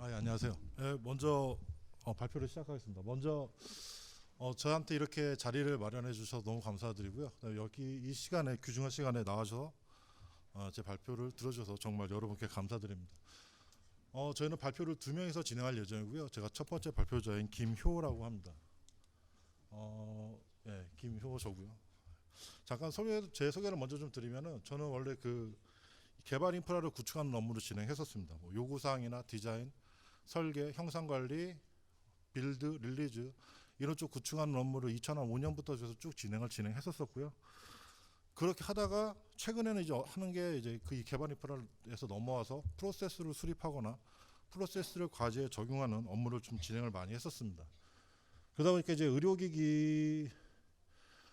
예, 안녕하세요. 먼저 발표를 시작하겠습니다. 먼저 저한테 이렇게 자리를 마련해 주셔서 너무 감사드리고요. 그다음에 여기 이 시간에 귀중한 시간에 나와서 제 발표를 들어주셔서 정말 여러분께 감사드립니다. 저희는 발표를 두 명이서 진행할 예정이고요. 제가 첫 번째 발표자인 김효라고 합니다. 김효 저고요. 잠깐 제 소개를 먼저 좀 드리면은 저는 원래 그 개발 인프라를 구축하는 업무를 진행했었습니다. 뭐 요구사항이나 디자인, 설계, 형상관리, 빌드, 릴리즈 이런 쪽 구축하는 업무를 2005년부터 쭉 진행했었었고요. 그렇게 하다가 최근에는 이제 하는 게 이제 그 개발 인프라에서 넘어와서 프로세스를 수립하거나 프로세스를 과제에 적용하는 업무를 좀 진행을 많이 했었습니다. 그러다 보니까 이제 의료기기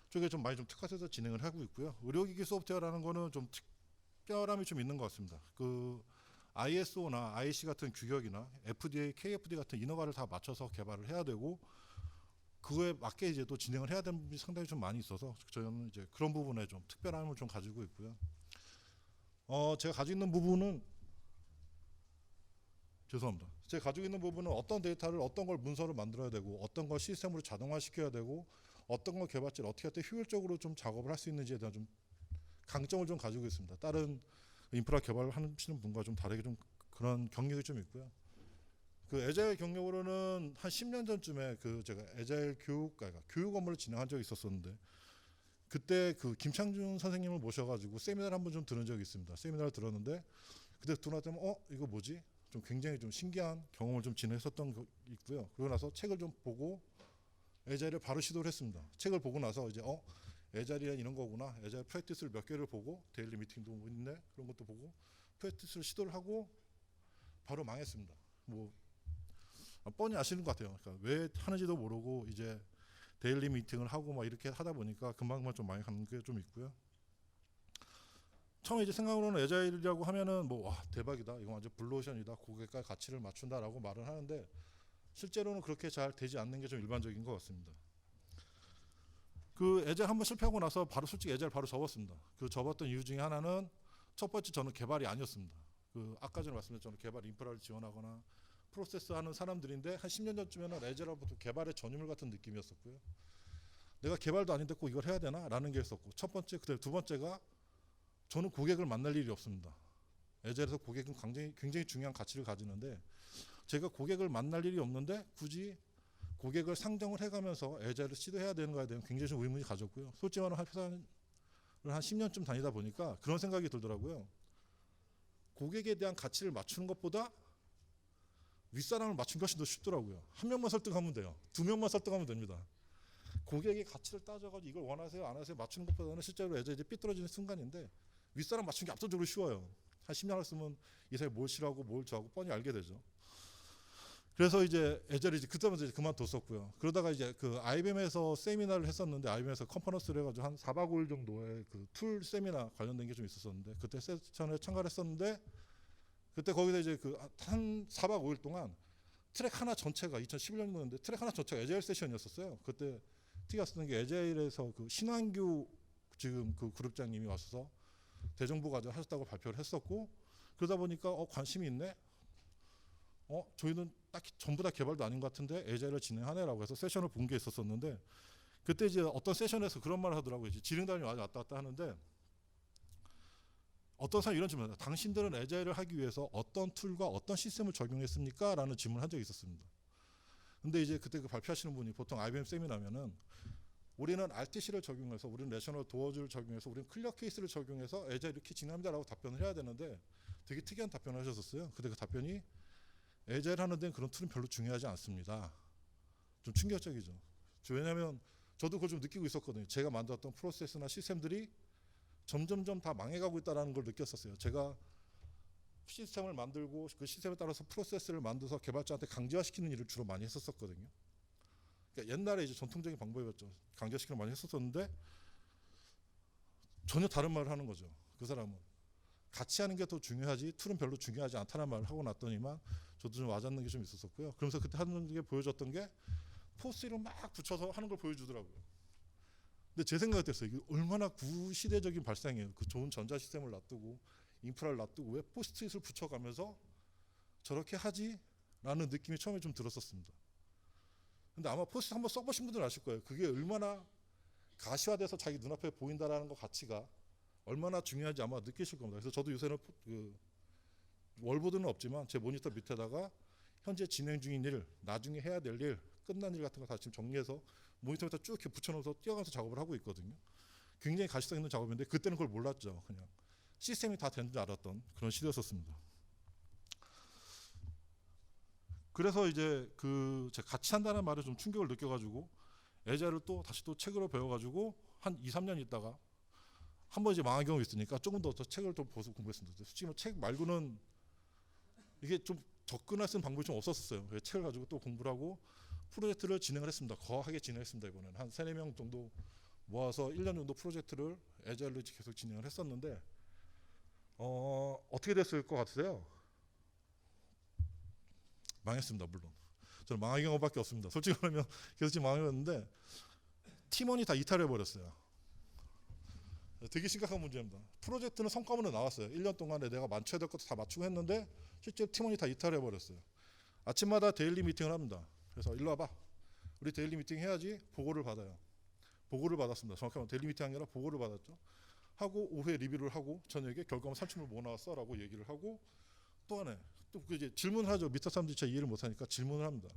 쪽에 좀 많이 좀 특화해서 진행을 하고 있고요. 의료기기 소프트웨어라는 거는 좀 특별함이 좀 있는 것 같습니다. 그 ISO나 IC 같은 규격이나 FDA, KFD 같은 인허가를 다 맞춰서 개발을 해야 되고 그거에 맞게 이제 또 진행을 해야 되는 부분이 상당히 좀 많이 있어서 저는 이제 그런 부분에 좀 특별함을 좀 가지고 있고요. 제가 가지고 있는 부분은 죄송합니다. 제가 가지고 있는 부분은 어떤 데이터를 어떤 걸 문서를 만들어야 되고 어떤 걸 시스템으로 자동화시켜야 되고 어떤 걸 개발자를 어떻게 할 때 효율적으로 좀 작업을 할 수 있는지에 대한 좀 강점을 좀 가지고 있습니다. 다른 인프라 개발을 하시는 분과 좀 다르게 좀 그런 경력이 좀 있고요. 그 에자일 경력으로는 한 10년 전쯤에 그 제가 에자일 교육 업무를 진행한 적이 있었었는데 그때 그 김창준 선생님을 모셔가지고 세미나를 한번 좀 들은 적이 있습니다. 세미나를 들었는데 그때 듣고 나서는 이거 뭐지? 좀 굉장히 좀 신기한 경험을 좀 진행했었던 게 있고요. 그러고 나서 책을 좀 보고 에자일을 바로 시도를 했습니다. 책을 보고 나서 이제 에자일이 이런 거구나. 에자일 프랙티스를 몇 개를 보고 데일리 미팅도 있네. 그런 것도 보고 프랙티스를 시도를 하고 바로 망했습니다. 뭐 뻔히 아시는 것 같아요. 그러니까 왜 하는지도 모르고 이제 데일리 미팅을 하고 막 이렇게 하다 보니까 금방만 좀 많이 가는 게 좀 있고요. 처음에 이제 생각으로는 에자일이라고 하면은 뭐 와 대박이다. 이거 완전 블루오션이다. 고객과 가치를 맞춘다라고 말을 하는데 실제로는 그렇게 잘 되지 않는 게 좀 일반적인 것 같습니다. 그 에자일 한번 실패하고 나서 바로 솔직히 에자일 바로 접었습니다. 그 접었던 이유 중에 하나는 첫 번째 저는 개발이 아니었습니다. 그 아까 전에 말씀드렸던 저는 개발 인프라를 지원하거나 프로세스 하는 사람들인데 한 10년 전쯤에는 에자일부터 개발의 전유물 같은 느낌이었었고요. 내가 개발도 아닌데 꼭 이걸 해야 되나? 라는 게 있었고 첫 번째, 그다음에 두 번째가 저는 고객을 만날 일이 없습니다. 에자일에서 고객은 굉장히 중요한 가치를 가지는데 제가 고객을 만날 일이 없는데 굳이 고객을 상정을 해가면서 에자일을 시도해야 되는 거에 대한 굉장히 좀 의문이 가졌고요. 솔직히 말하면 회사를 한 10년쯤 다니다 보니까 그런 생각이 들더라고요. 고객에 대한 가치를 맞추는 것보다 윗사람을 맞춘 것이 더 쉽더라고요. 한 명만 설득하면 돼요. 두 명만 설득하면 됩니다. 고객의 가치를 따져가지고 이걸 원하세요 안 하세요 맞추는 것보다는 실제로 에자일이 삐뚤어지는 순간인데 윗사람 맞추는 게 압도적으로 쉬워요. 한 10년 했으면 이 사람이 뭘 싫어하고 뭘 좋아하고 뻔히 알게 되죠. 그래서 이제 에자일이 그때부터 이제 그만뒀었고요. 그러다가 이제 그 IBM에서 세미나를 했었는데 IBM에서 컨퍼런스를 해가지고 한 4박 5일 정도의 그 툴 세미나 관련된 게 좀 있었었는데 그때 세션에 참가를 했었는데 그때 거기서 이제 그 한 4박 5일 동안 트랙 하나 전체가 2011년도였는데 트랙 하나 전체가 에자일 세션이었었어요. 그때 티가 쓰는 게 에자일에서 그 신환규 지금 그 그룹장님이 와서 대정부 과제 하셨다고 발표를 했었고 그러다 보니까 관심이 있네. 저희는 딱히 전부 다 개발도 아닌 것 같은데 에자일을 진행하네라고 해서 세션을 본 게 있었었는데 그때 이제 어떤 세션에서 그런 말을 하더라고요. 이제 지능단이 왔다 갔다 하는데 어떤 사람이 이런 질문을 해요. 당신들은 에자일을 하기 위해서 어떤 툴과 어떤 시스템을 적용했습니까? 라는 질문을 한 적이 있었습니다. 근데 이제 그때 그 발표하시는 분이 보통 IBM 세미나면은 우리는 RTC를 적용해서 우리는 내셔널 도어즈를 적용해서 우리는 클리어 케이스를 적용해서 에자일 이렇게 진행합니다라고 답변을 해야 되는데 되게 특이한 답변을 하셨었어요. 근데 그 답변이 에자일 하는 데는 그런 툴은 별로 중요하지 않습니다. 좀 충격적이죠. 왜냐하면 저도 그걸 좀 느끼고 있었거든요. 제가 만들었던 프로세스나 시스템들이 점점점 다 망해가고 있다는 걸 느꼈었어요. 제가 시스템을 만들고 그 시스템에 따라서 프로세스를 만들어서 개발자한테 강제화시키는 일을 주로 많이 했었거든요. 그러니까 옛날에 이제 전통적인 방법이었죠. 강제시키는 많이 했었는데 전혀 다른 말을 하는 거죠. 그 사람은 같이 하는 게 더 중요하지 툴은 별로 중요하지 않다는 말을 하고 났더니만 저도 좀 와닿는 게 좀 있었었고요. 그러면서 그때 하는 게 보여줬던 게 포스트잇을 막 붙여서 하는 걸 보여주더라고요. 근데 제 생각이 됐어요. 이게 얼마나 구시대적인 발상이에요. 그 좋은 전자 시스템을 놔두고 인프라를 놔두고 왜 포스트잇을 붙여가면서 저렇게 하지? 라는 느낌이 처음에 좀 들었었습니다. 근데 아마 포스트 한번 써보신 분들은 아실 거예요. 그게 얼마나 가시화돼서 자기 눈앞에 보인다라는 것 가치가 얼마나 중요한지 아마 느끼실 겁니다. 그래서 저도 요새는 그 월보드는 없지만 제 모니터 밑에다가 현재 진행 중인 일, 나중에 해야 될 일, 끝난 일 같은 거 다 지금 정리해서 모니터 밑에 쭉 이렇게 붙여놓아서 뛰어가면서 작업을 하고 있거든요. 굉장히 가시성 있는 작업인데 그때는 그걸 몰랐죠. 그냥 시스템이 다 된 줄 알았던 그런 시대였었습니다. 그래서 이제 그 제가 같이 한다는 말에 좀 충격을 느껴가지고 애자를 또 다시 또 책으로 배워가지고 한 2, 3년 있다가 한번 이제 망한 경험이 있으니까 조금 더 책을 좀 보서 공부했습니다. 솔직히 책 말고는 이게 좀 접근할 수 있는 방법이 좀 없었어요. 그래서 책을 가지고 또 공부를 하고 프로젝트를 진행을 했습니다. 거하게 진행했습니다. 이번에는 한 3, 4명 정도 모아서 1년 정도 프로젝트를 애자일로 계속 진행을 했었는데 어떻게 됐을 것 같으세요? 망했습니다. 물론 저는 망한 경험밖에 없습니다. 솔직히 말하면 계속 지금 망했는데 팀원이 다 이탈해 버렸어요. 되게 심각한 문제입니다. 프로젝트는 성과문은 나왔어요. 1년 동안에 내가 맞춰야 될 것도 다 맞추고 했는데 실제 팀원이 다 이탈해 버렸어요. 아침마다 데일리 미팅을 합니다. 그래서 일로 와봐. 우리 데일리 미팅 해야지. 보고를 받아요. 보고를 받았습니다. 정확하면 데일리 미팅 아니라 보고를 받았죠. 하고 오후에 리뷰를 하고 저녁에 결과물 산출물 뭐 나왔어라고 얘기를 하고 또 하나 또 이제 질문을 하죠. 밑에 사람들이 잘 이해를 못하니까 질문을 합니다.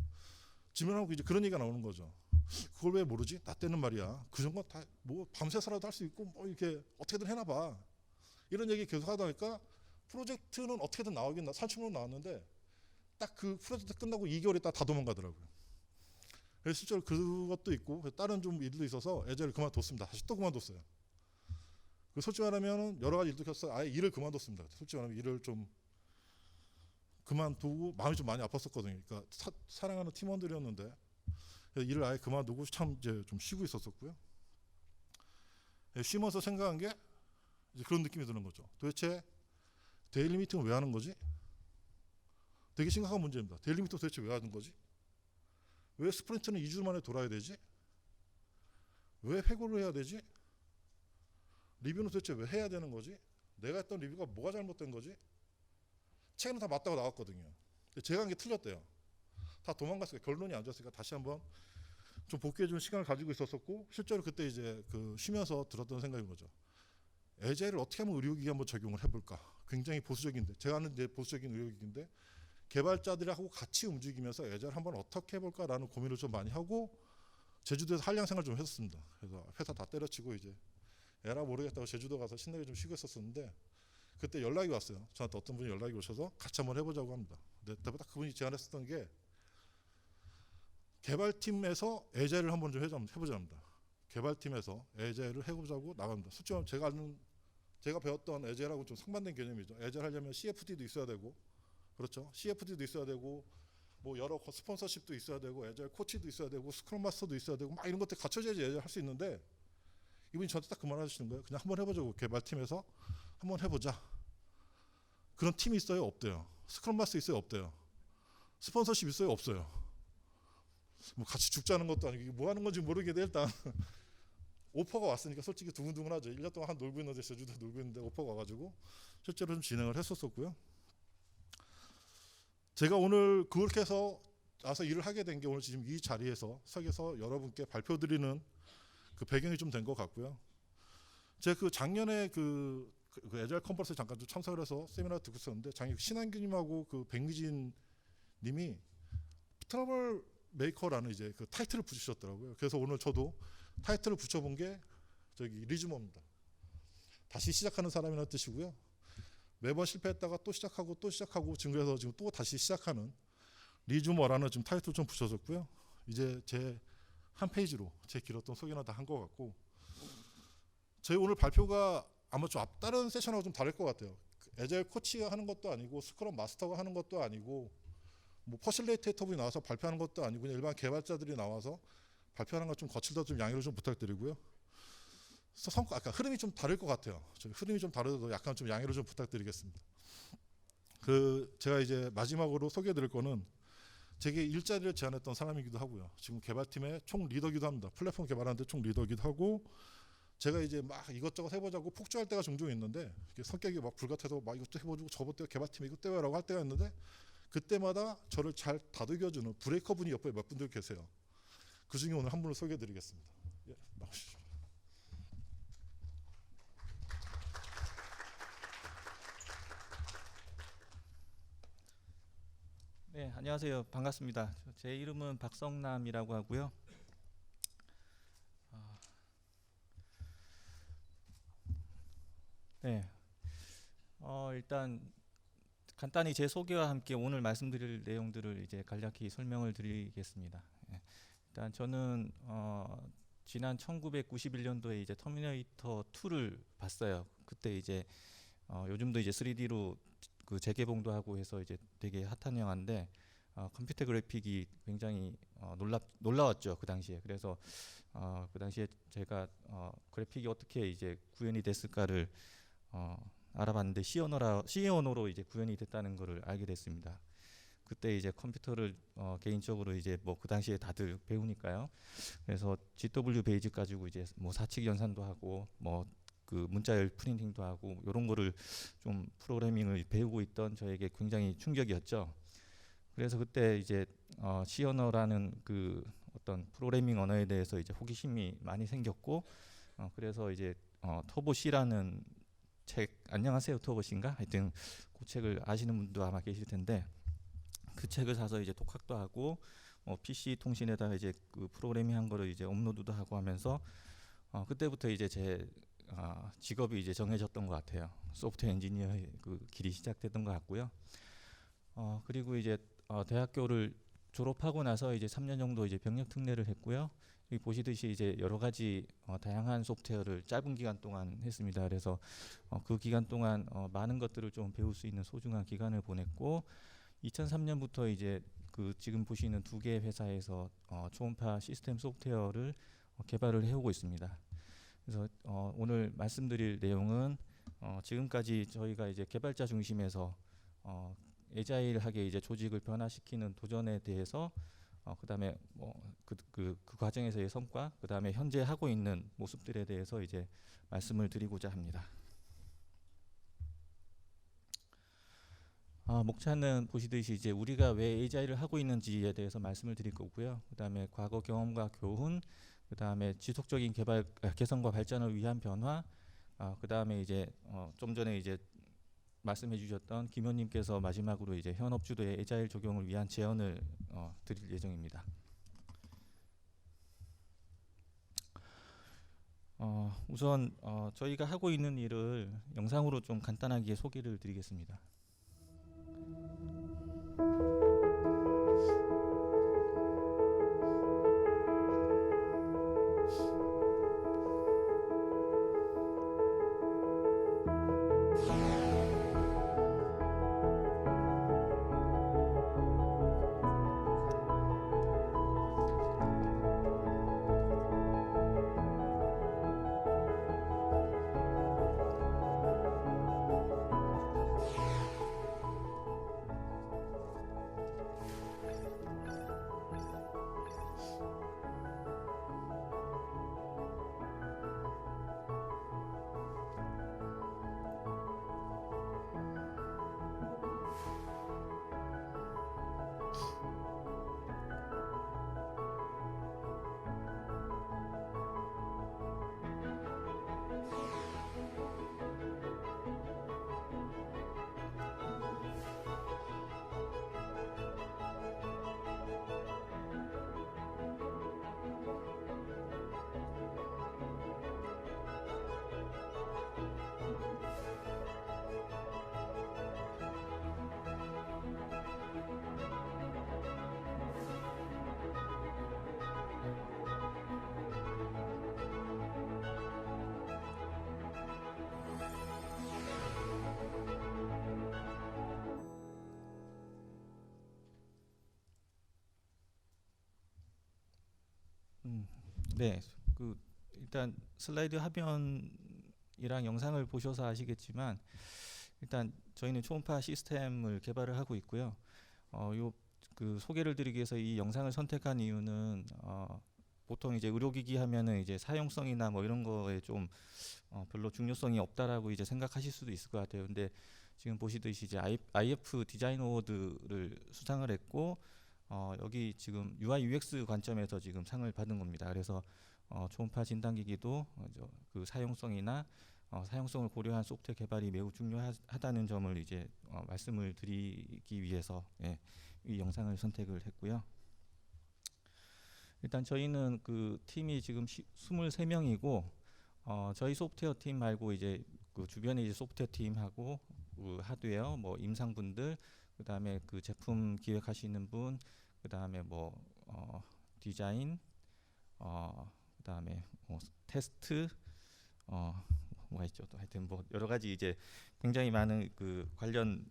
질문하고 이제 그런 얘기가 나오는 거죠. 그걸 왜 모르지? 나 때는 말이야. 그 정도 다 뭐 밤새서라도 할 수 있고 뭐 이렇게 어떻게든 해놔봐. 이런 얘기 계속 하다 보니까 프로젝트는 어떻게든 나오긴 산출물은 나왔는데 딱 그 프로젝트 끝나고 2개월 있다 다 도망가더라고요. 그래서 실제로 그것도 있고 다른 좀 일도 있어서 애자를 그만뒀습니다. 다시 또 그만뒀어요. 솔직히 말하면 여러 가지 일도 켰어요. 아예 일을 그만뒀습니다. 솔직히 말하면 일을 좀 그만두고 마음이 좀 많이 아팠었거든요. 그러니까 사랑하는 팀원들이었는데 일을 아예 그만두고 참 이제 좀 쉬고 있었었고요. 쉬면서 생각한 게 이제 그런 느낌이 드는 거죠. 도대체 데일리 미팅을 왜 하는 거지? 되게 심각한 문제입니다. 데일리 미팅 도대체 왜 하는 거지? 왜 스프린트는 2주 만에 돌아야 되지? 왜 회고를 해야 되지? 리뷰는 도대체 왜 해야 되는 거지? 내가 했던 리뷰가 뭐가 잘못된 거지? 책에는 다 맞다고 나왔거든요. 제가 한 게 틀렸대요. 다 도망갔으니까 결론이 안 좋았으니까 다시 한번 좀 복귀해주는 시간을 가지고 있었었고 실제로 그때 이제 그 쉬면서 들었던 생각인 거죠. 애자일을 어떻게 하면 의료기기에 한번 적용을 해볼까? 굉장히 보수적인데 제가 하는 이제 보수적인 의료기기인데 개발자들하고 같이 움직이면서 애자를 한번 어떻게 해볼까라는 고민을 좀 많이 하고 제주도에서 한량 생활 좀 했었습니다. 그래서 회사 다 때려치고 이제 에라 모르겠다고 제주도 가서 신나게 좀 쉬고 있었었는데 그때 연락이 왔어요. 저한테 어떤 분이 연락이 오셔서 같이 한번 해보자고 합니다. 근데 딱 그분이 제안했었던 게 개발팀에서 애자일을 한번 좀 해보자 합니다. 개발팀에서 애자일을 해보자고 나갑니다. 솔직히 말하면 제가 배웠던 애자일하고 좀 상반된 개념이죠. 애자일 하려면 CFD도 있어야 되고 그렇죠. CFD도 있어야 되고 뭐 여러 스폰서십도 있어야 되고 애자일 코치도 있어야 되고 스크럼 마스터도 있어야 되고 막 이런 것들 갖춰져야지 애자일 할 수 있는데 이분이 저한테 딱 그 말 하시는 거예요. 그냥 한번 해보자고 개발팀에서 한번 해보자. 그런 팀이 있어요? 없대요. 스크럼 마스터 있어요? 없대요. 스폰서십 있어요? 없어요. 뭐 같이 죽자는 것도 아니고 뭐 하는 건지 모르겠는데 일단 오퍼가 왔으니까 솔직히 두근두근하죠. 1년 동안 놀고 있는데 제주도 놀고 있는데 오퍼가 와가지고 실제로 좀 진행을 했었었고요. 제가 오늘 그렇게 해서 와서 일을 하게 된 게 오늘 지금 이 자리에서 서게서 여러분께 발표드리는 그 배경이 좀 된 것 같고요. 제가 그 작년에 그 애자일 컨퍼런스에 잠깐 좀 참석을 해서 세미나 듣고 있었는데 작년 신한규님하고 그 백미진 님이 트러블 메이커라는 이제 그 타이틀을 붙이셨더라고요. 그래서 오늘 저도 타이틀을 붙여본 게 저기 리즈머입니다. 다시 시작하는 사람이라는 뜻이고요. 매번 실패했다가 또 시작하고 지금 그래서 지금 또 다시 시작하는 리즈머라는 지금 타이틀 좀 붙여줬고요. 이제 제 한 페이지로 제 길었던 소개는 다 한 것 같고 저희 오늘 발표가 아마 좀 다른 세션하고 좀 다를 것 같아요. 애자일 코치가 하는 것도 아니고 스크럼 마스터가 하는 것도 아니고 뭐 퍼실레이테이터분이 나와서 발표하는 것도 아니고 그냥 일반 개발자들이 나와서 발표하는 거 좀 거칠다 좀 양해를 좀 부탁드리고요. 그래서 아까 흐름이 좀 다를 것 같아요. 흐름이 좀 다르도 약간 좀 양해를 좀 부탁드리겠습니다. 제가 이제 마지막으로 소개해드릴 거는 제게 일자리를 제안했던 사람이기도 하고요. 지금 개발팀의 총 리더기도 합니다. 플랫폼 개발하는데 총 리더기도 하고 제가 이제 막 이것저것 해보자고 폭주할 때가 종종 있는데 성격이 막 불같아서 막 이것도 해보고 저것도 개발팀에 이것 때문에라고 할 때가 있는데 그때마다 저를 잘 다독여주는 브레이커 분이 옆에 몇 분들 계세요. 그 중에 오늘 한 분을 소개해드리겠습니다. 예, 나오시죠. 네, 안녕하세요. 반갑습니다. 제 이름은 박성남이라고 하고요. 네, 일단 간단히 제 소개와 함께 오늘 말씀드릴 내용들을 이제 간략히 설명을 드리겠습니다. 예, 일단 저는 지난 1991년도에 이제 터미네이터 2를 봤어요. 그때 이제 요즘도 이제 3D로 그 재개봉도 하고 해서 이제 되게 핫한 영화인데 컴퓨터 그래픽이 굉장히 놀라웠죠 그 당시에. 그래서 그 당시에 제가 그래픽이 어떻게 이제 구현이 됐을까를 알아봤는데 시어너로 이제 구현이 됐다는 것을 알게 됐습니다. 그때 이제 컴퓨터를 개인적으로 이제 뭐 그 당시에 다들 배우니까요. 그래서 GW 베이직 가지고 이제 뭐 사칙 연산도 하고 뭐 그 문자열 프린팅도 하고 이런 거를 좀 프로그래밍을 배우고 있던 저에게 굉장히 충격이었죠. 그래서 그때 이제 시어너라는 그 어떤 프로그래밍 언어에 대해서 이제 호기심이 많이 생겼고 그래서 이제 터보C라는 책, 안녕하세요 터보C인가? 하여튼 그 책을 아시는 분도 아마 계실 텐데 그 책을 사서 이제 독학도 하고 PC 통신에다가 이제 그 프로그래밍 한 거를 이제 업로드도 하고 하면서 그때부터 이제 제 직업이 이제 정해졌던 것 같아요. 소프트웨어 엔지니어의 그 길이 시작됐던 것 같고요. 그리고 이제 대학교를 졸업하고 나서 이제 3년 정도 이제 병역 특례를 했고요. 여기 보시듯이 이제 여러 가지 다양한 소프트웨어를 짧은 기간 동안 했습니다. 그래서 그 기간 동안 많은 것들을 좀 배울 수 있는 소중한 기간을 보냈고 2003년부터 이제 그 지금 보시는 두 개의 회사에서 초음파 시스템 소프트웨어를 개발을 해오고 있습니다. 그래서 오늘 말씀드릴 내용은 지금까지 저희가 이제 개발자 중심에서 애자일하게 이제 조직을 변화시키는 도전에 대해서 그다음에 뭐 그 과정에서의 성과, 그다음에 현재 하고 있는 모습들에 대해서 이제 말씀을 드리고자 합니다. 목차는 보시듯이 이제 우리가 왜 에이자일을 하고 있는지에 대해서 말씀을 드릴 거고요. 그다음에 과거 경험과 교훈, 그다음에 지속적인 개선과 발전을 위한 변화, 그다음에 이제 좀 전에 이제 말씀해 주셨던 김 의원님께서 마지막으로 이제 현업주도의 에자일 적용을 위한 제언을 드릴 예정입니다. 우선 저희가 하고 있는 일을 영상으로 좀 간단하게 소개를 드리겠습니다. 네, 그 일단 슬라이드 화면이랑 영상을 보셔서 아시겠지만 일단 저희는 초음파 시스템을 개발을 하고 있고요. 요, 그 소개를 드리기 위해서 이 영상을 선택한 이유는 보통 이제 의료기기 하면은 이제 사용성이나 뭐 이런 거에 좀 별로 중요성이 없다라고 이제 생각하실 수도 있을 것 같아요. 근데 지금 보시듯이 이제 IF 디자인 어워드를 수상을 했고 여기 지금 UI UX 관점에서 지금 상을 받은 겁니다. 그래서 초음파 진단기기도 그 사용성이나 사용성을 고려한 소프트웨어 개발이 매우 중요하다는 점을 이제 말씀을 드리기 위해서 이 영상을 선택을 했고요. 일단 저희는 그 팀이 지금 23명이고 저희 소프트웨어 팀 말고 이제 그 주변에 이제 소프트웨어 팀하고 그 하드웨어 뭐 임상분들, 그다음에 그 제품 기획하시는 분, 그다음에 뭐 디자인, 그다음에 뭐 테스트, 뭐가 있죠? 또 하여튼 뭐 여러 가지 이제 굉장히 많은 그 관련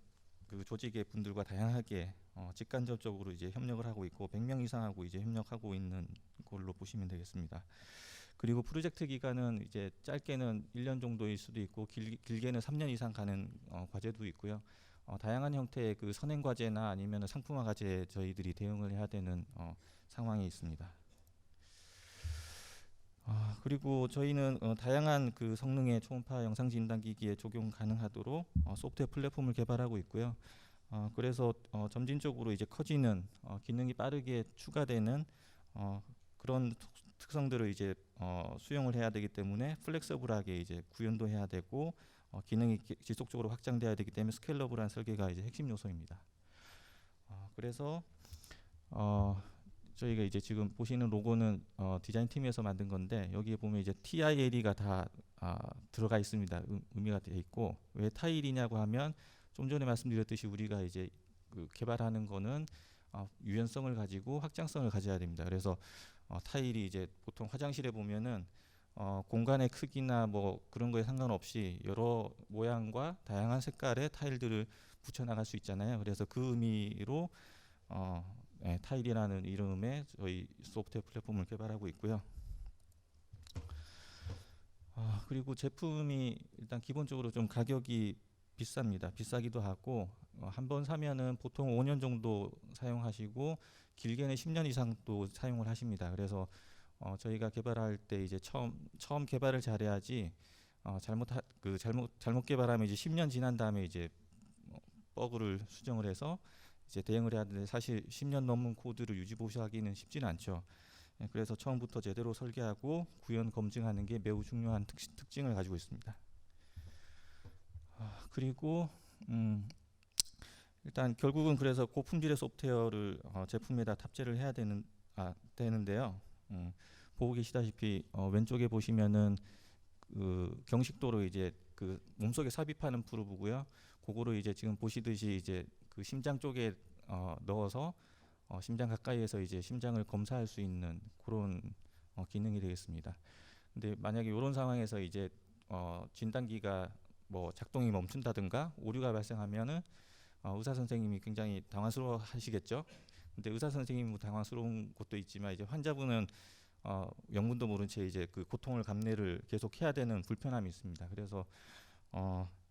그 조직의 분들과 다양하게 직간접적으로 이제 협력을 하고 있고 100명 이상하고 이제 협력하고 있는 걸로 보시면 되겠습니다. 그리고 프로젝트 기간은 이제 짧게는 1년 정도일 수도 있고 길게는 3년 이상 가는 과제도 있고요. 다양한 형태의 그 선행 과제나 아니면 상품화 과제에 저희들이 대응을 해야 되는 상황이 있습니다. 그리고 저희는 다양한 그 성능의 초음파 영상 진단 기기에 적용 가능하도록 소프트웨어 플랫폼을 개발하고 있고요. 그래서 점진적으로 이제 커지는 기능이 빠르게 추가되는 그런 특성들을 이제 수용을 해야 되기 때문에 플렉서블하게 이제 구현도 해야 되고 기능이 지속적으로 확장돼야 되기 때문에 스케일러블한 설계가 이제 핵심 요소입니다. 그래서 저희가 이제 지금 보시는 로고는 디자인 팀에서 만든 건데 여기에 보면 이제 TILE가 다 들어가 있습니다. 의미가 되어 있고 왜 타일이냐고 하면 좀 전에 말씀드렸듯이 우리가 이제 그 개발하는 거는 유연성을 가지고 확장성을 가져야 됩니다. 그래서 타일이 이제 보통 화장실에 보면은 공간의 크기나 뭐 그런 거에 상관없이 여러 모양과 다양한 색깔의 타일들을 붙여 나갈 수 있잖아요. 그래서 그 의미로 타일이라는 이름의 저희 소프트웨어 플랫폼을 개발하고 있고요. 그리고 제품이 일단 기본적으로 좀 가격이 비쌉니다. 비싸기도 하고 한 번 사면은 보통 5년 정도 사용하시고 길게는 10년 이상 또 사용을 하십니다. 그래서 저희가 개발할 때 이제 처음 개발을 잘해야지 잘못 개발하면 이제 10년 지난 다음에 이제 버그를 수정을 해서 이제 대응을 해야 되는데 사실 10년 넘은 코드를 유지 보수하기는 쉽지는 않죠. 그래서 처음부터 제대로 설계하고 구현 검증하는 게 매우 중요한 특징을 가지고 있습니다. 그리고 일단 결국은 그래서 고품질의 소프트웨어를 제품에다 탑재를 해야 되는데요. 보고 계시다시피 왼쪽에 보시면은 그 경식도로 이제 그 몸속에 삽입하는 프로브고요. 그거를 이제 지금 보시듯이 이제 그 심장 쪽에 넣어서 심장 가까이에서 이제 심장을 검사할 수 있는 그런 기능이 되겠습니다. 근데 만약에 이런 상황에서 이제 진단기가 뭐 작동이 멈춘다든가 오류가 발생하면은 의사 선생님이 굉장히 당황스러워 하시겠죠. 근데 의사 선생님이 당황스러운 것도 있지만 이제 환자분은 영문도 모른 채 이제 그 고통을 감내를 계속 해야 되는 불편함이 있습니다. 그래서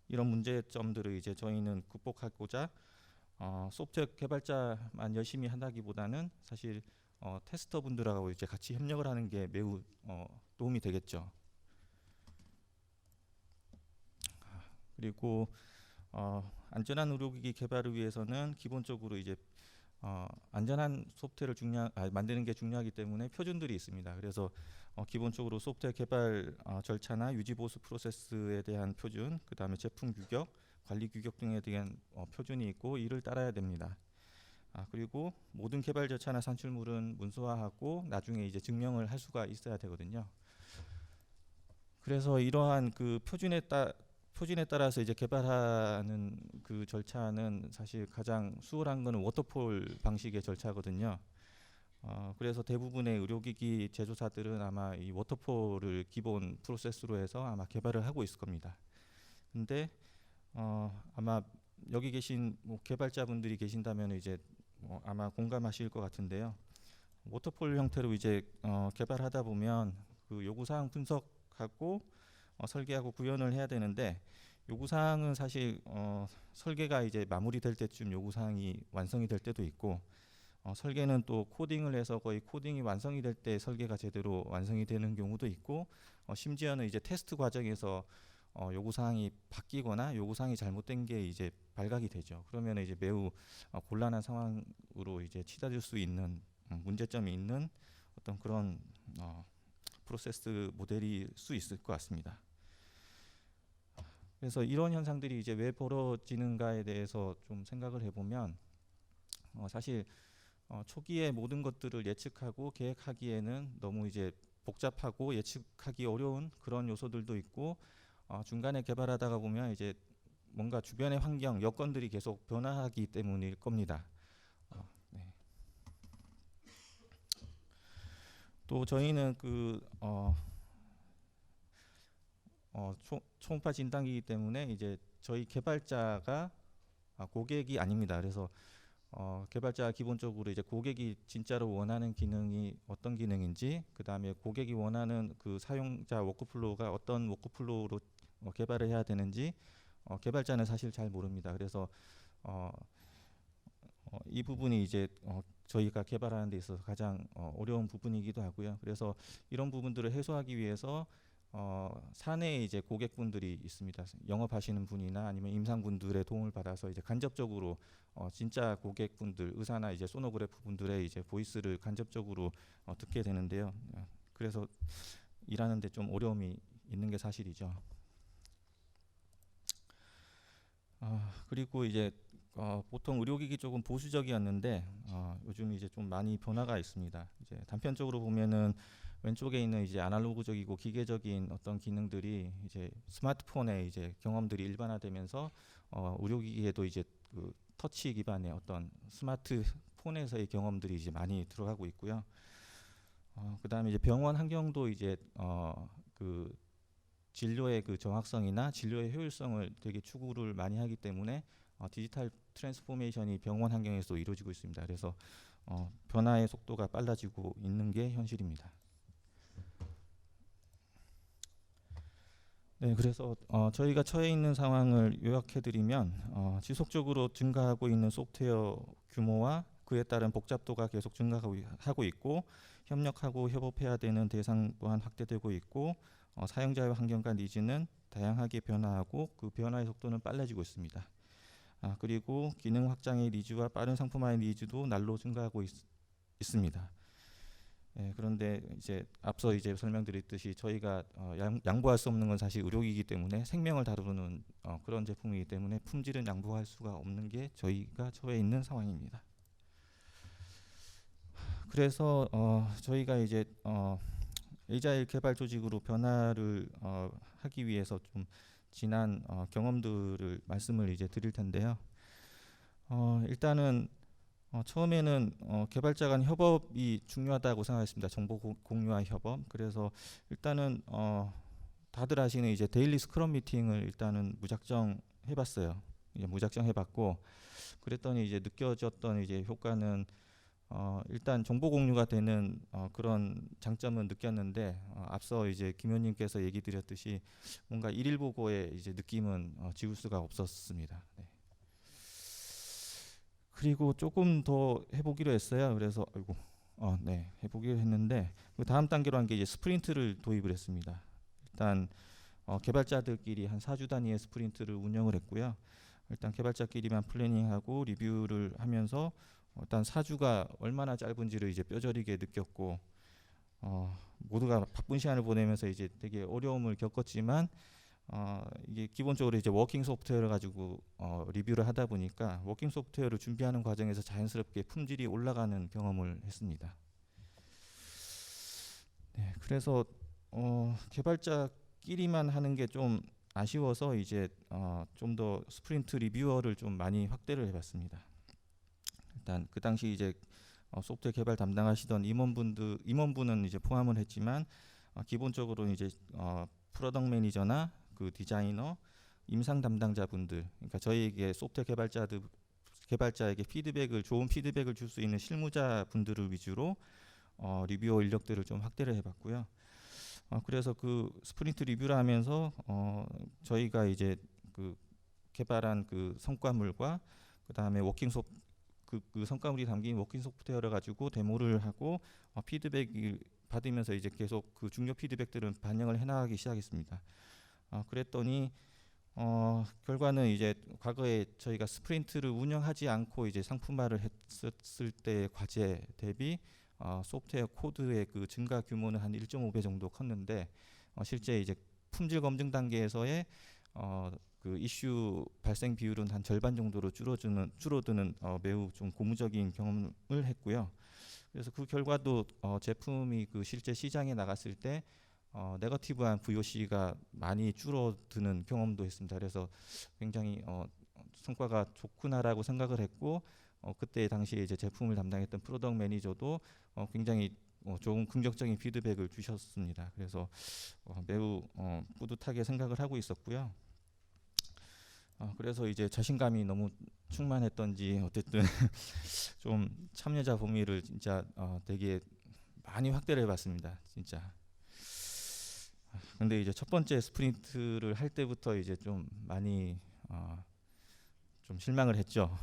이런 문제점들을 이제 저희는 극복하고자 소프트웨어 개발자만 열심히 한다기보다는 사실 테스터 분들하고 이제 같이 협력을 하는 게 매우 도움이 되겠죠. 그리고 안전한 의료기기 개발을 위해서는 기본적으로 이제 안전한 소프트웨어를 만드는 게 중요하기 때문에 표준들이 있습니다. 그래서 기본적으로 소프트웨어 개발 절차나 유지 보수 프로세스에 대한 표준, 그 다음에 제품 규격, 관리 규격 등에 대한 표준이 있고 이를 따라야 됩니다. 그리고 모든 개발 절차나 산출물은 문서화하고 나중에 이제 증명을 할 수가 있어야 되거든요. 그래서 이러한 그 표준에 따라서 이제 개발하는 그 절차는 사실 가장 수월한 거는 워터폴 방식의 절차거든요. 그래서 대부분의 의료기기 제조사들은 아마 이 워터폴을 기본 프로세스로 해서 아마 개발을 하고 있을 겁니다. 근데 아마 여기 계신 뭐 개발자분들이 계신다면 이제 아마 공감하실 것 같은데요. 워터폴 형태로 이제 개발하다 보면 그 요구사항 분석하고 설계하고 구현을 해야 되는데 요구사항은 사실 설계가 이제 마무리될 때쯤 요구사항이 완성이 될 때도 있고 설계는 또 코딩을 해서 거의 코딩이 완성이 될 때 설계가 제대로 완성이 되는 경우도 있고, 심지어는 이제 테스트 과정에서 요구 사항이 바뀌거나 요구 사항이 잘못된 게 이제 발각이 되죠. 그러면 이제 매우 곤란한 상황으로 이제 치닫을 수 있는 문제점이 있는 어떤 그런 프로세스 모델일 수 있을 것 같습니다. 그래서 이런 현상들이 이제 왜 벌어지는가에 대해서 좀 생각을 해보면, 사실 초기에 모든 것들을 예측하고 계획하기에는 너무 이제 복잡하고 예측하기 어려운 그런 요소들도 있고, 중간에 개발하다가 보면 이제 뭔가 주변의 환경, 여건들이 계속 변화하기 때문일 겁니다. 네. 또 저희는 초음파 진단기이기 때문에 이제 저희 개발자가 고객이 아닙니다. 그래서 개발자가 기본적으로 이제 고객이 진짜로 원하는 기능이 어떤 기능인지, 그 다음에 고객이 원하는 그 사용자 워크플로우가 어떤 워크플로우로 개발을 해야 되는지 개발자는 사실 잘 모릅니다. 그래서 이 부분이 이제 저희가 개발하는 데 있어서 가장 어려운 부분이기도 하고요. 그래서 이런 부분들을 해소하기 위해서 사내에 이제 고객분들이 있습니다. 영업하시는 분이나 아니면 임상분들의 도움을 받아서 이제 간접적으로 진짜 고객분들, 의사나 이제 소노그래프 분들의 이제 보이스를 간접적으로 듣게 되는데요. 그래서 일하는데 좀 어려움이 있는 게 사실이죠. 그리고 이제 보통 의료기기 쪽은 보수적이었는데 요즘 이제 좀 많이 변화가 있습니다. 이제 단편적으로 보면은 왼쪽에 있는 이제 아날로그적이고 기계적인 어떤 기능들이 이제 스마트폰의 이제 경험들이 일반화되면서 의료기기에도 이제 그 터치 기반의 어떤 스마트폰에서의 경험들이 이제 많이 들어가고 있고요. 그다음에 이제 병원 환경도 이제 그 진료의 그 정확성이나 진료의 효율성을 되게 추구를 많이 하기 때문에 디지털 트랜스포메이션이 병원 환경에서 이루어지고 있습니다. 그래서 변화의 속도가 빨라지고 있는 게 현실입니다. 네, 그래서 저희가 처해 있는 상황을 요약해드리면 지속적으로 증가하고 있는 소프트웨어 규모와 그에 따른 복잡도가 계속 증가하고 있고, 협력하고 협업해야 되는 대상 또한 확대되고 있고, 사용자의 환경과 니즈는 다양하게 변화하고 그 변화의 속도는 빨라지고 있습니다. 그리고 기능 확장의 니즈와 빠른 상품화의 니즈도 날로 증가하고 있습니다. 그런데 이제 앞서 이제 설명드렸듯이 저희가 양보할 수 없는 건 사실 의료기기 때문에 생명을 다루는 그런 제품이기 때문에 품질은 양보할 수가 없는 게 저희가 처해 있는 상황입니다. 그래서 저희가 이제 에이자일 개발 조직으로 변화를 하기 위해서 좀 지난 경험들을 말씀을 이제 드릴 텐데요. 일단은 처음에는 개발자 간 협업이 중요하다고 생각했습니다. 정보 공유와 협업. 그래서 일단은 다들 아시는 이제 데일리 스크럼 미팅을 일단은 무작정 해봤어요. 이제 무작정 해봤고, 그랬더니 이제 느껴졌던 이제 효과는 일단 정보 공유가 되는 그런 장점은 느꼈는데, 앞서 이제 김 의원님께서 얘기 드렸듯이 뭔가 일일 보고의 이제 느낌은 지울 수가 없었습니다. 네. 그리고 조금 더 해보기로 했어요. 그래서 네, 해보기로 했는데 그 다음 단계로 한 게 이제 스프린트를 도입을 했습니다. 일단 개발자들끼리 한 4주 단위의 스프린트를 운영을 했고요. 일단 개발자끼리만 플래닝하고 리뷰를 하면서 일단 4주가 얼마나 짧은지를 이제 뼈저리게 느꼈고, 모두가 바쁜 시간을 보내면서 이제 되게 어려움을 겪었지만, 이게 기본적으로 이제 워킹 소프트웨어를 가지고 리뷰를 하다 보니까 워킹 소프트웨어를 준비하는 과정에서 자연스럽게 품질이 올라가는 경험을 했습니다. 네, 그래서 개발자끼리만 하는 게 좀 아쉬워서 이제 좀 더 스프린트 리뷰어를 좀 많이 확대를 해봤습니다. 일단 그 당시 이제 소프트웨어 개발 담당하시던 임원분은 이제 포함을 했지만, 기본적으로 이제 프로덕트 매니저나 그 디자이너, 임상 담당자분들, 그러니까 저희에게 소프트웨어 개발자에게 좋은 피드백을 줄 수 있는 실무자분들을 위주로 리뷰어 인력들을 좀 확대를 해봤고요. 그래서 그 스프린트 리뷰를 하면서 저희가 이제 그 개발한 그 성과물과 그 다음에 그 성과물이 담긴 워킹 소프트웨어를 가지고 데모를 하고 피드백을 받으면서 이제 계속 그 중요 피드백들은 반영을 해나가기 시작했습니다. 그랬더니 결과는 이제 과거에 저희가 스프린트를 운영하지 않고 이제 상품화를 했을 때의 과제 대비 소프트웨어 코드의 그 증가 규모는 한 1.5배 정도 컸는데 실제 이제 품질 검증 단계에서의 그 이슈 발생 비율은 한 절반 정도로 줄어드는 매우 좀 고무적인 경험을 했고요. 그래서 그 결과도 제품이 그 실제 시장에 나갔을 때 네거티브한 VOC가 많이 줄어드는 경험도 했습니다. 그래서 굉장히 성과가 좋구나라고 생각을 했고 그때 당시에 이제 제품을 담당했던 프로덕트 매니저도 굉장히 좋은 긍정적인 피드백을 주셨습니다. 그래서 매우 뿌듯하게 생각을 하고 있었고요. 그래서 이제 자신감이 너무 충만했던지 어쨌든 좀 참여자 범위를 진짜 되게 많이 확대를 해봤습니다. 진짜. 근데 이제 첫 번째 스프린트를 할 때부터 이제 좀 많이 좀 실망을 했죠.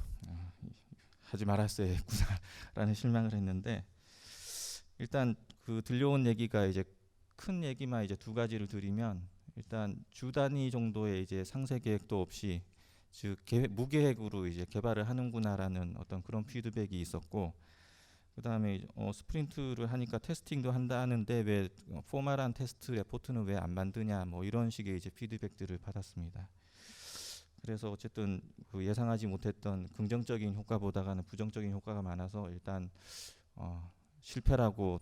하지 말았어야 했구나라는 실망을 했는데 일단 그 들려온 얘기가 이제 큰 얘기만 이제 두 가지를 드리면 일단 주 단위 정도의 이제 상세 계획도 없이 즉 무계획으로 이제 개발을 하는구나라는 어떤 그런 피드백이 있었고 그다음에 스프린트를 하니까 테스팅도 한다는데 왜 포멀한 테스트 레포트는 왜 안 만드냐 뭐 이런 식의 이제 피드백들을 받았습니다. 그래서 어쨌든 그 예상하지 못했던 긍정적인 효과보다는 부정적인 효과가 많아서 일단 실패라고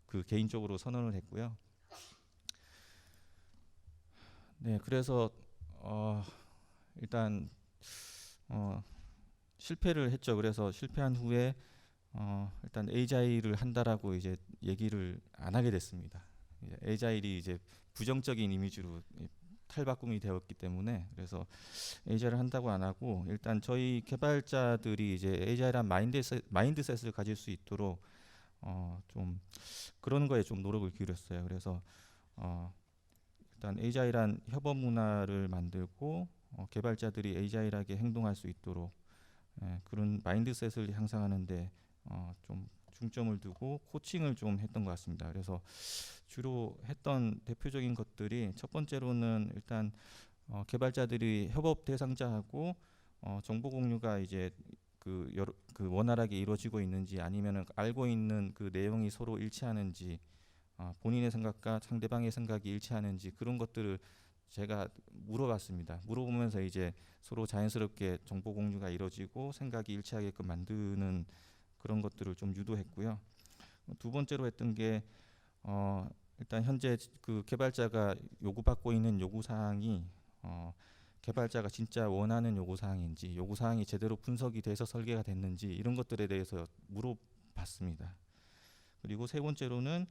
그 개인적으로 선언을 했고요. 네, 그래서 일단 실패를 했죠. 그래서 실패한 후에 일단 에이자일을 한다라고 이제 얘기를 안 하게 됐습니다. 에이자일이 이제 부정적인 이미지로 탈바꿈이 되었기 때문에 그래서 에이자일을 한다고 안 하고 일단 저희 개발자들이 이제 에이자일한 마인드셋을 가질 수 있도록 좀 그런 거에 좀 노력을 기울였어요. 그래서 일단 에이자일한 협업 문화를 만들고 개발자들이 에이자일하게 행동할 수 있도록 그런 마인드셋을 향상하는데 좀 중점을 두고 코칭을 좀 했던 것 같습니다. 그래서 주로 했던 대표적인 것들이 첫 번째로는 일단 개발자들이 협업 대상자하고 정보 공유가 이제 그 원활하게 이루어지고 있는지 아니면은 알고 있는 그 내용이 서로 일치하는지 본인의 생각과 상대방의 생각이 일치하는지 그런 것들을 제가 물어봤습니다. 물어보면서 이제 서로 자연스럽게 정보 공유가 이루어지고 생각이 일치하게끔 만드는 그런 것들을 좀 유도했고요. 두 번째로 했던 게 일단 현재 그 개발자가 요구받고 있는 요구 사항이 개발자가 진짜 원하는 요구 사항인지 요구 사항이 제대로 분석이 돼서 설계가 됐는지 이런 것들에 대해서 물어봤습니다. 그리고 세 번째로는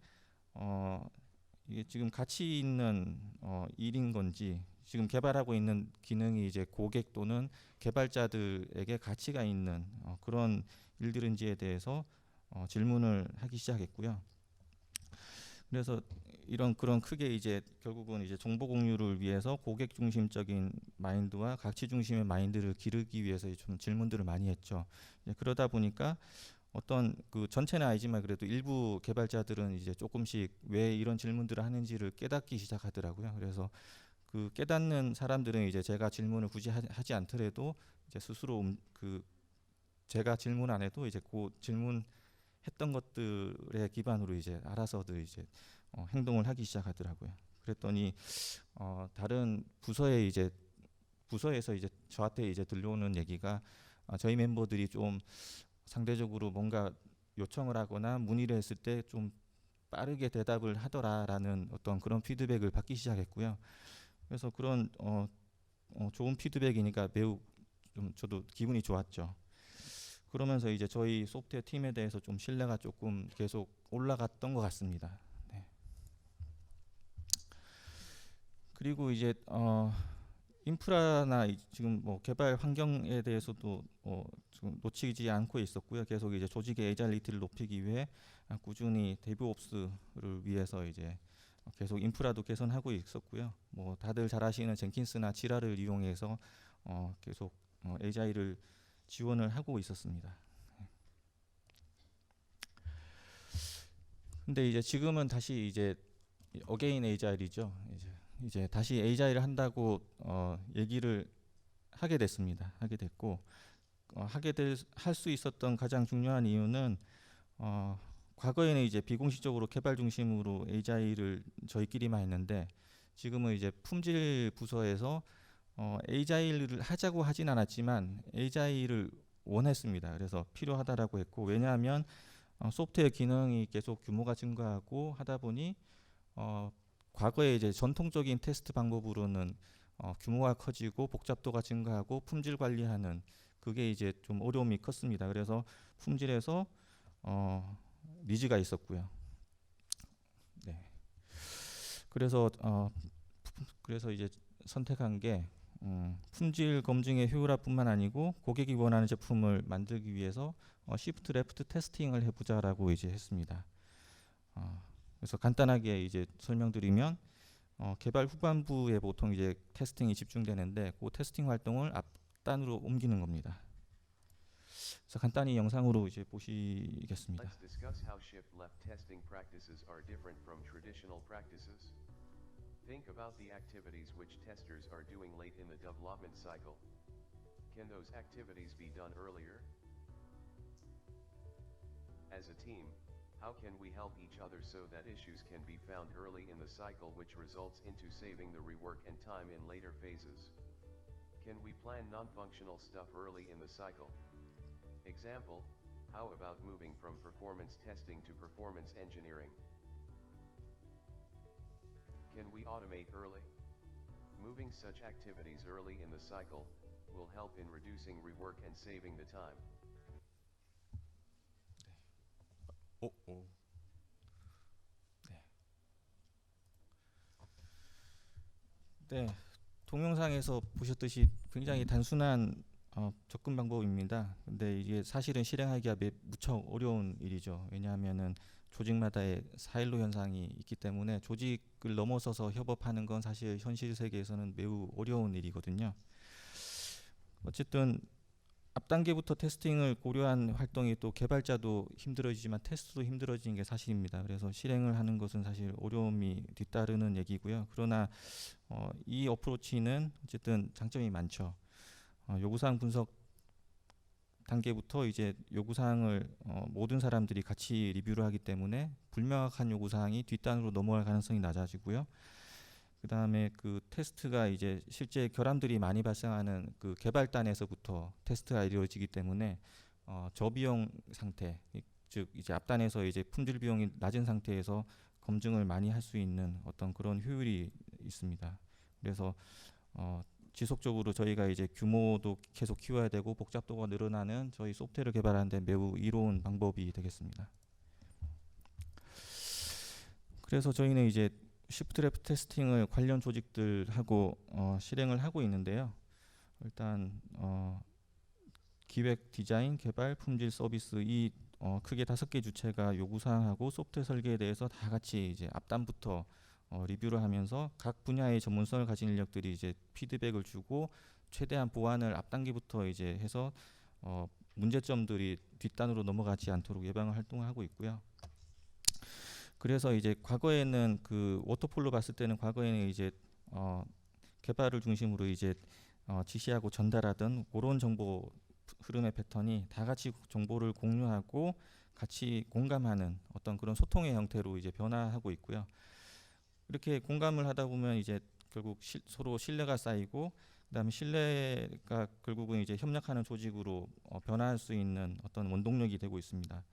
이게 지금 가치 있는 일인 건지 지금 개발하고 있는 기능이 이제 고객 또는 개발자들에게 가치가 있는 그런 일들인지에 대해서 질문을 하기 시작했고요. 그래서 그런 크게 이제 결국은 이제 정보 공유를 위해서 고객 중심적인 마인드와 가치 중심의 마인드를 기르기 위해서 좀 질문들을 많이 했죠. 그러다 보니까 어떤 그 전체는 아니지만 그래도 일부 개발자들은 이제 조금씩 왜 이런 질문들을 하는지를 깨닫기 시작하더라고요. 그래서 그 깨닫는 사람들은 이제 제가 질문을 굳이 하지 않더라도 이제 스스로 그 제가 질문 안 해도 이제 그 질문했던 것들의 기반으로 이제 알아서들 이제 행동을 하기 시작하더라고요. 그랬더니 다른 부서에서 이제 저한테 이제 들려오는 얘기가 저희 멤버들이 좀 상대적으로 뭔가 요청을 하거나 문의를 했을 때 좀 빠르게 대답을 하더라라는 어떤 그런 피드백을 받기 시작했고요. 그래서 그런 좋은 피드백이니까 매우 좀 저도 기분이 좋았죠. 그러면서 이제 저희 소프트웨어 팀에 대해서 좀 신뢰가 조금 계속 올라갔던 것 같습니다. 네. 그리고 이제 인프라나 지금 뭐 개발 환경에 대해서도 지금 놓치지 않고 있었고요. 계속 이제 조직의 에이자일리티를 높이기 위해 꾸준히 데브옵스를 위해서 이제 계속 인프라도 개선하고 있었고요. 뭐 다들 잘 아시는 젠킨스나 지라를 이용해서 계속 에이자일을 지원을 하고 있었습니다. 근데 이제 지금은 다시 이제 어게인 에이자일이죠. 이제 다시 에이자일을 한다고 얘기를 하게 됐습니다. 하게 됐고 할 수 있었던 가장 중요한 이유는 과거에는 이제 비공식적으로 개발 중심으로 에이자일을 저희끼리만 했는데 지금은 이제 품질 부서에서 에이자일을 하자고 하진 않았지만 에이자일을 원했습니다. 그래서 필요하다라고 했고, 왜냐하면 소프트웨어 기능이 계속 규모가 증가하고 하다 보니 과거에 이제 전통적인 테스트 방법으로는 규모가 커지고 복잡도가 증가하고 품질 관리하는 그게 이제 좀 어려움이 컸습니다. 그래서 품질에서 니즈가 있었고요. 네. 그래서 이제 선택한 게 품질 검증의 효율화뿐만 아니고 고객이 원하는 제품을 만들기 위해서 시프트 레프트 테스팅을 해보자라고 이제 했습니다. 그래서 간단하게 이제 설명드리면 개발 후반부에 보통 이제 테스팅이 집중되는데 그 테스팅 활동을 앞단으로 옮기는 겁니다. 그래서 간단히 영상으로 이제 보시겠습니다. Let's discuss how shift-left testing practices are different from traditional practices. Think about the activities which testers are doing late in the development cycle. Can those activities be done earlier? As a team, how can we help each other so that issues can be found early in the cycle, which results into saving the rework and time in later phases? Can we plan non-functional stuff early in the cycle? Example, how about moving from performance testing to performance engineering? Can we automate early? Moving such activities early in the cycle will help in reducing rework and saving the time. 네, 동영상에서 보셨듯이 굉장히 단순한 접근 방법입니다. 근데 이게 사실은 실행하기가 무척 어려운 일이죠. 왜냐하면은 조직마다의 사일로 현상이 있기 때문에 조직을 넘어서서 협업하는 건 사실 현실 세계에서는 매우 어려운 일이거든요. 어쨌든 앞 단계부터 테스팅을 고려한 활동이 또 개발자도 힘들어지지만 테스트도 힘들어지는 게 사실입니다. 그래서 실행을 하는 것은 사실 어려움이 뒤따르는 얘기고요. 그러나 이 어프로치는 어쨌든 장점이 많죠. 요구사항 분석 단계부터 이제 요구사항을 모든 사람들이 같이 리뷰를 하기 때문에 불명확한 요구사항이 뒷단으로 넘어갈 가능성이 낮아지고요. 그 다음에 그 테스트가 이제 실제 결함들이 많이 발생하는 그 개발단에서부터 테스트가 이루어지기 때문에 저비용 상태, 즉 이제 앞단에서 이제 품질 비용이 낮은 상태에서 검증을 많이 할 수 있는 어떤 그런 효율이 있습니다. 그래서 지속적으로 저희가 이제 규모도 계속 키워야 되고 복잡도가 늘어나는 저희 소프트웨어를 개발하는데 매우 이로운 방법이 되겠습니다. 그래서 저희는 이제 시프트 레프트 테스팅을 관련 조직들하고 실행을 하고 있는데요. 일단 기획, 디자인, 개발, 품질, 서비스 이 크게 5개 주체가 요구사항하고 소프트웨어 설계에 대해서 다 같이 이제 앞단부터 리뷰를 하면서 각 분야의 전문성을 가진 인력들이 이제 피드백을 주고 최대한 보완을 앞 단계부터 이제 해서 문제점들이 뒷단으로 넘어가지 않도록 예방을 활동을 하고 있고요. 그래서 이제 과거에는 그 워터폴로 봤을 때는 과거에는 이제 개발을 중심으로 이제 지시하고 전달하던 그런 정보 흐름의 패턴이 다 같이 정보를 공유하고 같이 공감하는 어떤 그런 소통의 형태로 이제 변화하고 있고요. 이렇게 공감을 하다 보면 이제 결국 서로 신뢰가 쌓이고 그다음에 신뢰가 결국은 이제 협력하는 조직으로 변화할 수 있는 어떤 원동력이 되고 있습니다.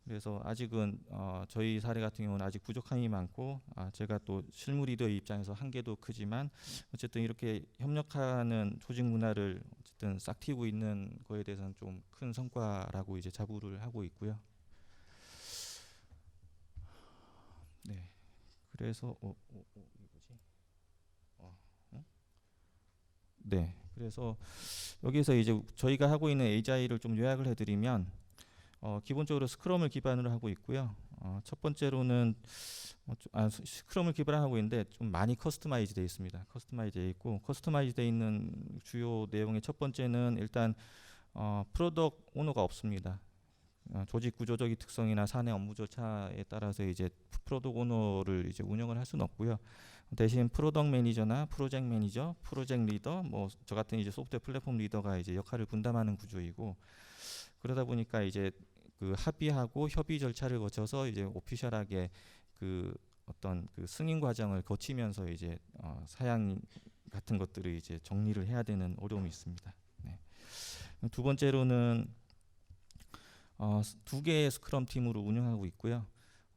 그래서 아직은 저희 사례 같은 경우는 아직 부족함이 많고 제가 또 실무 리더의 입장에서 한계도 크지만 어쨌든 이렇게 협력하는 조직 문화를 어쨌든 싹틔우고 있는 거에 대해서는 좀 큰 성과라고 이제 자부를 하고 있고요. 네. 그래서 네. 그래서 여기서 이제 저희가 하고 있는 에이자일을 좀 요약을 해드리면 기본적으로 스크럼을 기반으로 하고 있고요. 첫 번째로는 스크럼을 기반하고 있는데 좀 많이 커스터마이즈 되어 있습니다. 커스터마이즈 되어 있고 커스터마이즈 되어 있는 주요 내용의 첫 번째는 일단 프로덕트 오너가 없습니다. 조직 구조적인 특성이나 사내 업무 절차에 따라서 이제 프로덕트 오너를 이제 운영을 할 수는 없고요. 대신 프로덕트 매니저나 프로젝트 매니저, 프로젝트 리더, 뭐 저 같은 이제 소프트웨어 플랫폼 리더가 이제 역할을 분담하는 구조이고, 그러다 보니까 이제 그 합의하고 협의 절차를 거쳐서 이제 오피셜하게 그 어떤 그 승인 과정을 거치면서 이제 사양 같은 것들을 이제 정리를 해야 되는 어려움이 있습니다. 네. 두 번째로는 두 개의 스크럼 팀으로 운영하고 있고요.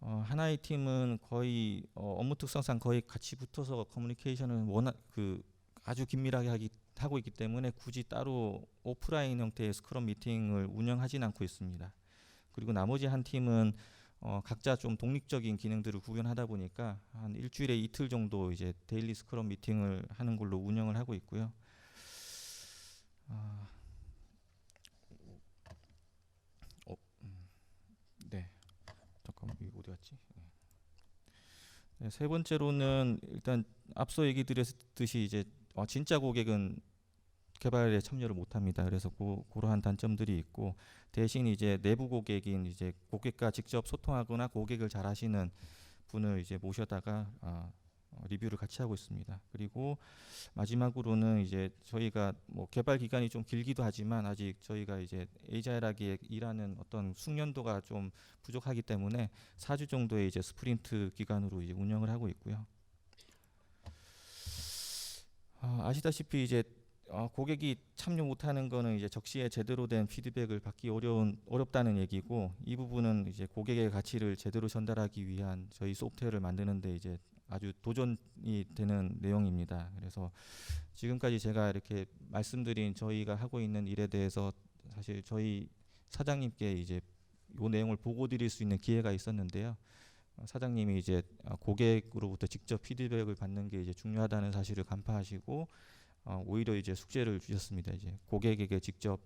하나의 팀은 거의 업무 특성상 거의 같이 붙어서 커뮤니케이션을 워낙 그 아주 긴밀하게 하고 있기 때문에 굳이 따로 오프라인 형태의 스크럼 미팅을 운영하진 않고 있습니다. 그리고 나머지 한 팀은 각자 좀 독립적인 기능들을 구현하다 보니까 한 일주일에 이틀 정도 이제 데일리 스크럼 미팅을 하는 걸로 운영을 하고 있고요. 네, 잠깐만 이거 어디 갔지? 네, 세 번째로는 일단 앞서 얘기 드렸듯이 이제 진짜 고객은 개발에 참여를 못합니다. 그래서 그러한 단점들이 있고, 대신 이제 내부 고객인 이제 고객과 직접 소통하거나 고객을 잘 아시는 분을 이제 모셔다가 리뷰를 같이 하고 있습니다. 그리고 마지막으로는 이제 저희가 뭐 개발 기간이 좀 길기도 하지만 아직 저희가 이제 에이자일하게 일하는 어떤 숙련도가 좀 부족하기 때문에 4주 정도의 이제 스프린트 기간으로 이제 운영을 하고 있고요. 아시다시피 이제 고객이 참여 못하는 거는 이제 적시에 제대로 된 피드백을 받기 어렵다는 얘기고, 이 부분은 이제 고객의 가치를 제대로 전달하기 위한 저희 소프트웨어를 만드는데 이제 아주 도전이 되는 내용입니다. 그래서 지금까지 제가 이렇게 말씀드린 저희가 하고 있는 일에 대해서 사실 저희 사장님께 이제 이 내용을 보고 드릴 수 있는 기회가 있었는데요. 사장님이 이제 고객으로부터 직접 피드백을 받는 게 이제 중요하다는 사실을 간파하시고 오히려 이제 숙제를 주셨습니다. 이제 고객에게 직접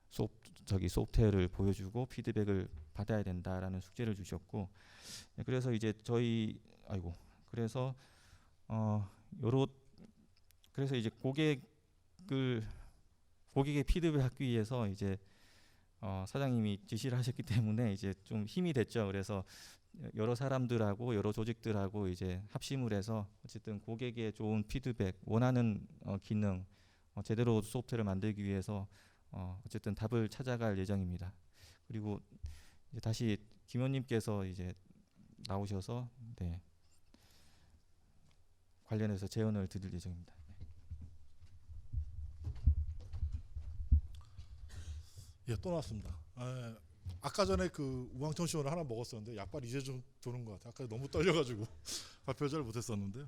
소프트웨어를 보여주고 피드백을 받아야 된다라는 숙제를 주셨고, 그래서 이제 그래서 이제 고객의 피드백을 하기 위해서 이제 사장님이 지시를 하셨기 때문에 이제 좀 힘이 됐죠. 그래서 여러 사람들하고 여러 조직들하고 이제 합심을 해서 어쨌든 고객의 좋은 피드백, 원하는 기능, 제대로 소프트웨어를 만들기 위해서 어쨌든 답을 찾아갈 예정입니다. 그리고 이제 다시 김 의원님께서 이제 나오셔서 네, 관련해서 제언을 드릴 예정입니다. 예, 또 나왔습니다. 아까 전에 그 우황청심원을 하나 먹었었는데 약발 이제 좀 도는 것 같아요. 아까 너무 떨려가지고 발표 잘 못했었는데,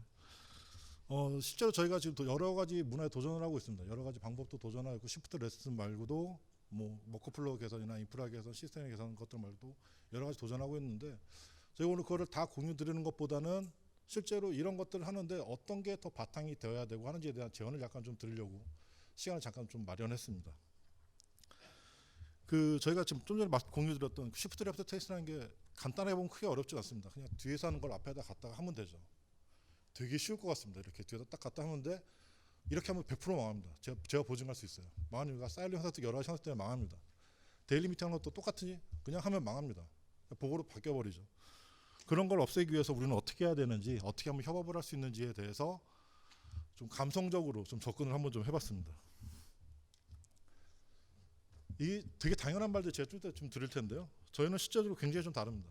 실제로 저희가 지금 여러 가지 문화에 도전을 하고 있습니다. 여러 가지 방법도 도전하고, 시프트 레슨 말고도 뭐 워크플로우 개선이나 인프라 개선, 시스템 개선 것들 말도 여러 가지 도전하고 있는데, 저희 오늘 그거를 다 공유 드리는 것보다는 실제로 이런 것들을 하는데 어떤 게 더 바탕이 되어야 되고 하는지에 대한 제언을 약간 좀 드리려고 시간을 잠깐 좀 마련했습니다. 그 저희가 지금 좀 전에 공유드렸던 시프트 레프트 테스트라는 게 간단하게 보면 크게 어렵지 않습니다. 그냥 뒤에서 하는 걸 앞에다 갖다가 하면 되죠. 되게 쉬울 것 같습니다. 이렇게 뒤에다 딱 갖다 하면 돼. 이렇게 하면 100% 망합니다. 제가 보증할 수 있어요. 망하는 이유가 사일링 현상 여러 가지 현상 때문에 망합니다. 데일리 미팅 하는 것도 똑같으니 그냥 하면 망합니다. 보고로 바뀌어버리죠. 그런 걸 없애기 위해서 우리는 어떻게 해야 되는지, 어떻게 하면 협업을 할 수 있는지에 대해서 좀 감성적으로 좀 접근을 한번 좀 해봤습니다. 이 되게 당연한 말들 제가 좀 드릴 텐데요. 저희는 실제로 굉장히 좀 다릅니다.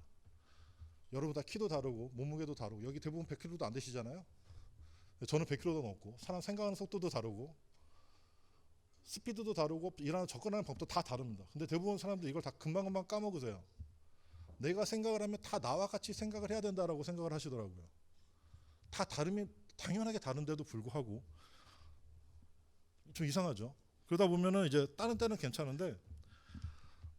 여러분 다 키도 다르고 몸무게도 다르고, 여기 대부분 100kg도 안 되시잖아요. 저는 100kg도 넘고, 사람 생각하는 속도도 다르고, 스피드도 다르고, 일하는 접근하는 법도 다 다릅니다. 근데 대부분 사람들 이걸 다 금방금방 까먹으세요. 내가 생각을 하면 다 나와 같이 생각을 해야 된다라고 생각을 하시더라고요. 다 다르면 당연하게 다른데도 불구하고 좀 이상하죠. 그러다 보면은 이제 다른 때는 괜찮은데,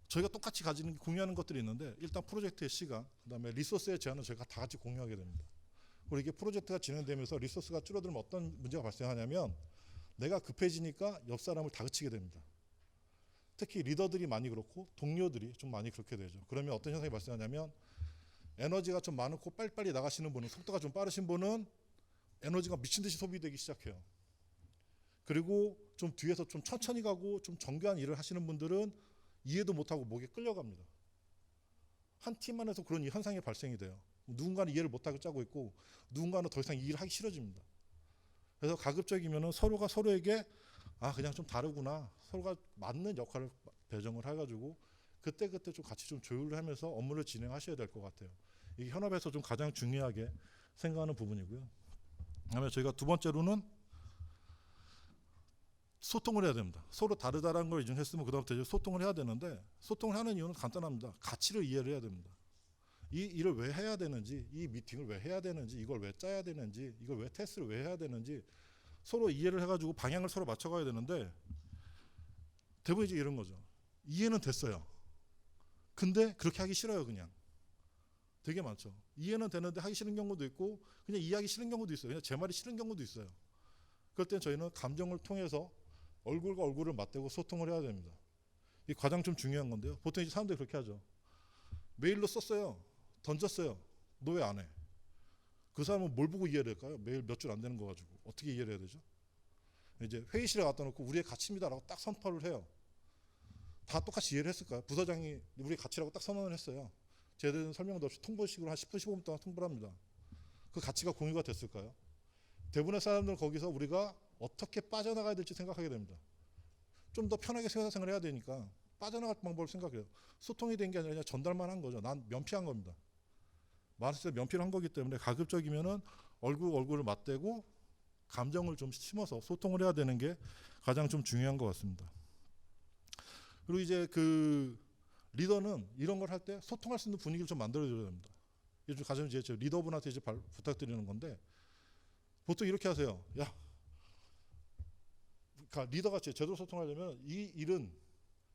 저희가 똑같이 가지는 공유하는 것들이 있는데, 일단 프로젝트의 시간, 그다음에 리소스의 제한은 저희가 다 같이 공유하게 됩니다. 그리고 이게 프로젝트가 진행되면서 리소스가 줄어들면 어떤 문제가 발생하냐면, 내가 급해지니까 옆 사람을 다그치게 됩니다. 특히 리더들이 많이 그렇고 동료들이 좀 많이 그렇게 되죠. 그러면 어떤 현상이 발생하냐면, 에너지가 좀 많고 빨리빨리 나가시는 분은, 속도가 좀 빠르신 분은 에너지가 미친 듯이 소비되기 시작해요. 그리고 좀 뒤에서 좀 천천히 가고 좀 정교한 일을 하시는 분들은 이해도 못하고 목에 끌려갑니다. 한 팀 안에서 그런 현상이 발생이 돼요. 누군가는 이해를 못하고 짜고 있고 누군가는 더 이상 이 일을 하기 싫어집니다. 그래서 가급적이면 서로가 서로에게 그냥 좀 다르구나, 서로가 맞는 역할을 배정을 해가지고 그때 좀 같이 좀 조율을 하면서 업무를 진행하셔야 될 것 같아요. 이게 현업에서 좀 가장 중요하게 생각하는 부분이고요. 그다음에 저희가 두 번째로는 소통을 해야 됩니다. 서로 다르다라는 걸 인정했으면 그다음부터 이제 소통을 해야 되는데, 소통을 하는 이유는 간단합니다. 가치를 이해를 해야 됩니다. 이 일을 왜 해야 되는지, 이 미팅을 왜 해야 되는지, 이걸 왜 짜야 되는지, 이걸 왜 테스트를 왜 해야 되는지 서로 이해를 해가지고 방향을 서로 맞춰가야 되는데, 대부분 이제 이런 거죠. 이해는 됐어요. 근데 그렇게 하기 싫어요. 그냥 되게 많죠. 이해는 되는데 하기 싫은 경우도 있고 그냥 이해하기 싫은 경우도 있어요. 그냥 제 말이 싫은 경우도 있어요. 그럴 땐 저희는 감정을 통해서 얼굴과 얼굴을 맞대고 소통을 해야 됩니다. 이게 가장 좀 중요한 건데요. 보통 이제 사람들이 그렇게 하죠. 메일로 썼어요. 던졌어요. 너 왜 안 해? 그 사람은 뭘 보고 이해를 할까요? 메일 몇 줄 안 되는 거 가지고 어떻게 이해를 해야 되죠? 이제 회의실에 갖다 놓고 우리의 가치입니다라고 딱 선포를 해요. 다 똑같이 이해를 했을까요? 부서장이 우리의 가치라고 딱 선언을 했어요. 제대로 설명도 없이 통보식으로 한 10분 15분 동안 통보를 합니다. 그 가치가 공유가 됐을까요? 대부분의 사람들은 거기서 우리가 어떻게 빠져나가야 될지 생각하게 됩니다. 좀 더 편하게 생활을 해야 되니까 빠져나갈 방법을 생각해요. 소통이 된 게 아니라 그냥 전달만 한 거죠. 난 면피한 겁니다. 말했을 때 면피를 한 거기 때문에 가급적이면은 얼굴을 맞대고 감정을 좀 심어서 소통을 해야 되는 게 가장 좀 중요한 것 같습니다. 그리고 이제 그 리더는 이런 걸 할 때 소통할 수 있는 분위기를 좀 만들어줘야 됩니다. 이제 가장 이제 리더분한테 이제 부탁드리는 건데, 보통 이렇게 하세요. 야, 그러니까 리더가 제대로 소통하려면 이 일은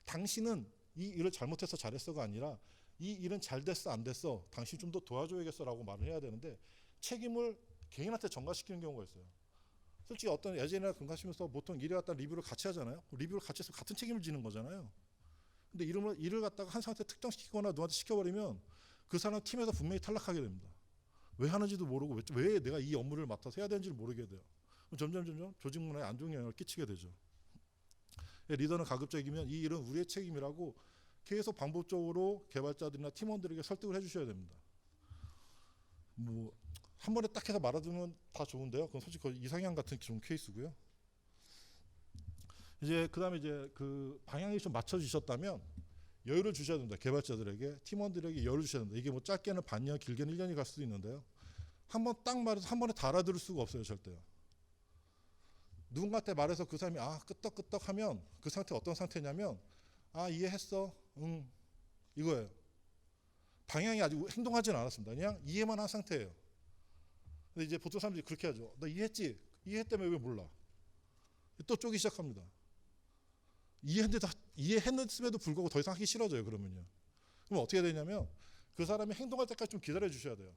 당신은 이 일을 잘못해서 잘했어가 아니라 이 일은 잘 됐어 안 됐어 당신 좀 더 도와줘야겠어라고 말을 해야 되는데, 책임을 개인한테 전가시키는 경우가 있어요. 솔직히 어떤 예전이나 근무하시면서 보통 일을 갖다 리뷰를 같이 하잖아요. 리뷰를 같이 해서 같은 책임을 지는 거잖아요. 근데 일을 갖다가 한 사람한테 특정시키거나 누구한테 시켜버리면 그 사람 팀에서 분명히 탈락하게 됩니다. 왜 하는지도 모르고 왜 내가 이 업무를 맡아서 해야 되는지를 모르게 돼요. 점점 조직 문화에 안 좋은 영향을 끼치게 되죠. 리더는 가급적이면 이 일은 우리의 책임이라고 계속 반복적으로 개발자들이나 팀원들에게 설득을 해주셔야 됩니다. 뭐 한 번에 딱 해서 말아두면 다 좋은데요. 그건 솔직히 거의 이상향 같은 좀 케이스고요. 이제 그다음에 이제 그 방향이 좀 맞춰지셨다면 여유를 주셔야 됩니다. 개발자들에게, 팀원들에게 여유를 주셔야 됩니다. 이게 뭐 짧게는 반년, 길게는 1년이 갈 수도 있는데요. 한 번 딱 말해서 한 번에 다 알아들을 수가 없어요, 절대요. 누군가한테 말해서 그 사람이 끄떡끄떡 하면 그 상태 어떤 상태냐면 이해했어, 응, 이거예요. 방향이 아직 행동하지는 않았습니다. 그냥 이해만 한 상태예요. 근데 이제 보통 사람들이 그렇게 하죠. 너 이해했지? 이해했다며 왜 몰라? 또 쪼기 시작합니다. 이해했음에도 불구하고 더 이상 하기 싫어져요. 그러면요. 그럼 어떻게 되냐면 그 사람이 행동할 때까지 좀 기다려 주셔야 돼요.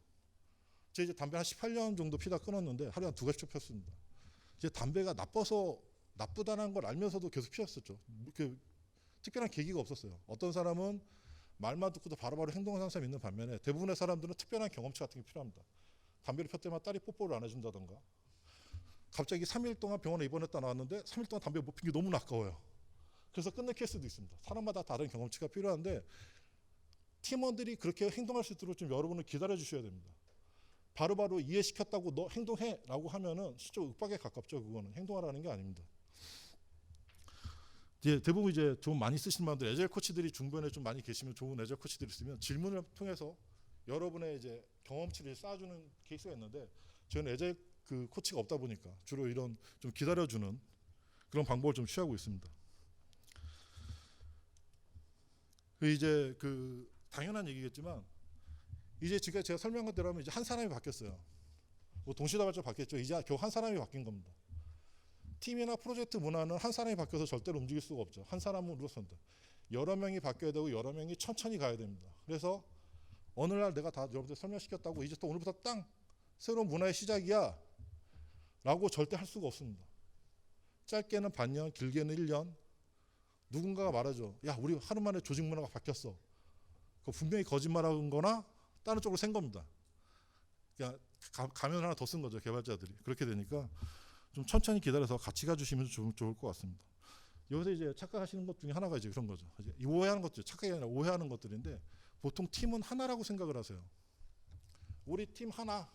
제가 이제 담배 한 18년 정도 피다 끊었는데 하루에 한 2가지 폈습니다. 이제 담배가 나쁘다는 걸 알면서도 계속 피웠었죠. 그 특별한 계기가 없었어요. 어떤 사람은 말만 듣고도 바로바로 행동하는 사람이 있는 반면에 대부분의 사람들은 특별한 경험치 같은 게 필요합니다. 담배를 폈을 때마다 딸이 뽀뽀를 안 해준다던가, 갑자기 3일 동안 병원에 입원했다 나왔는데 3일 동안 담배 못 핀 게 너무 아까워요. 그래서 끝낼 케이스도 있습니다. 사람마다 다른 경험치가 필요한데 팀원들이 그렇게 행동할 수 있도록 좀 여러분을 기다려 주셔야 됩니다. 바로바로 이해시켰다고 너 행동해 라고 하면은 실제로 윽박에 가깝죠. 그거는 행동하라는 게 아닙니다. 이제 대부분 이제 좀 많이 쓰시는 분들, 애절 코치들이 중변에 좀 많이 계시면, 좋은 애절 코치들이 있으면 질문을 통해서 여러분의 이제 경험치를 쌓아주는 케이스가 있는데, 저는 애절 그 코치가 없다 보니까 주로 이런 좀 기다려주는 그런 방법을 좀 취하고 있습니다. 이제 그 당연한 얘기겠지만 이제 지금 제가 설명한 대로 하면 이제 한 사람이 바뀌었어요. 뭐 동시다발적 바뀌었죠. 이제 겨우 한 사람이 바뀐 겁니다. 팀이나 프로젝트 문화는 한 사람이 바뀌어서 절대로 움직일 수가 없죠. 한 사람으로서는 여러 명이 바뀌어야 되고 여러 명이 천천히 가야 됩니다. 그래서 어느 날 내가 다 여러분들 설명시켰다고 이제 또 오늘부터 땅 새로운 문화의 시작이야 라고 절대 할 수가 없습니다. 짧게는 반년, 길게는 1년. 누군가가 말하죠. 야, 우리 하루 만에 조직 문화가 바뀌었어. 그거 분명히 거짓말한 거나 다른 쪽으로 센 겁니다. 그냥 가면 하나 더 쓴 거죠, 개발자들이. 그렇게 되니까 좀 천천히 기다려서 같이 가주시면 좋을 것 같습니다. 여기서 이제 착각하시는 것 중에 하나가 이제 그런 거죠. 이제 오해하는 것들, 착각이 아니라 오해하는 것들인데 보통 팀은 하나라고 생각을 하세요. 우리 팀 하나.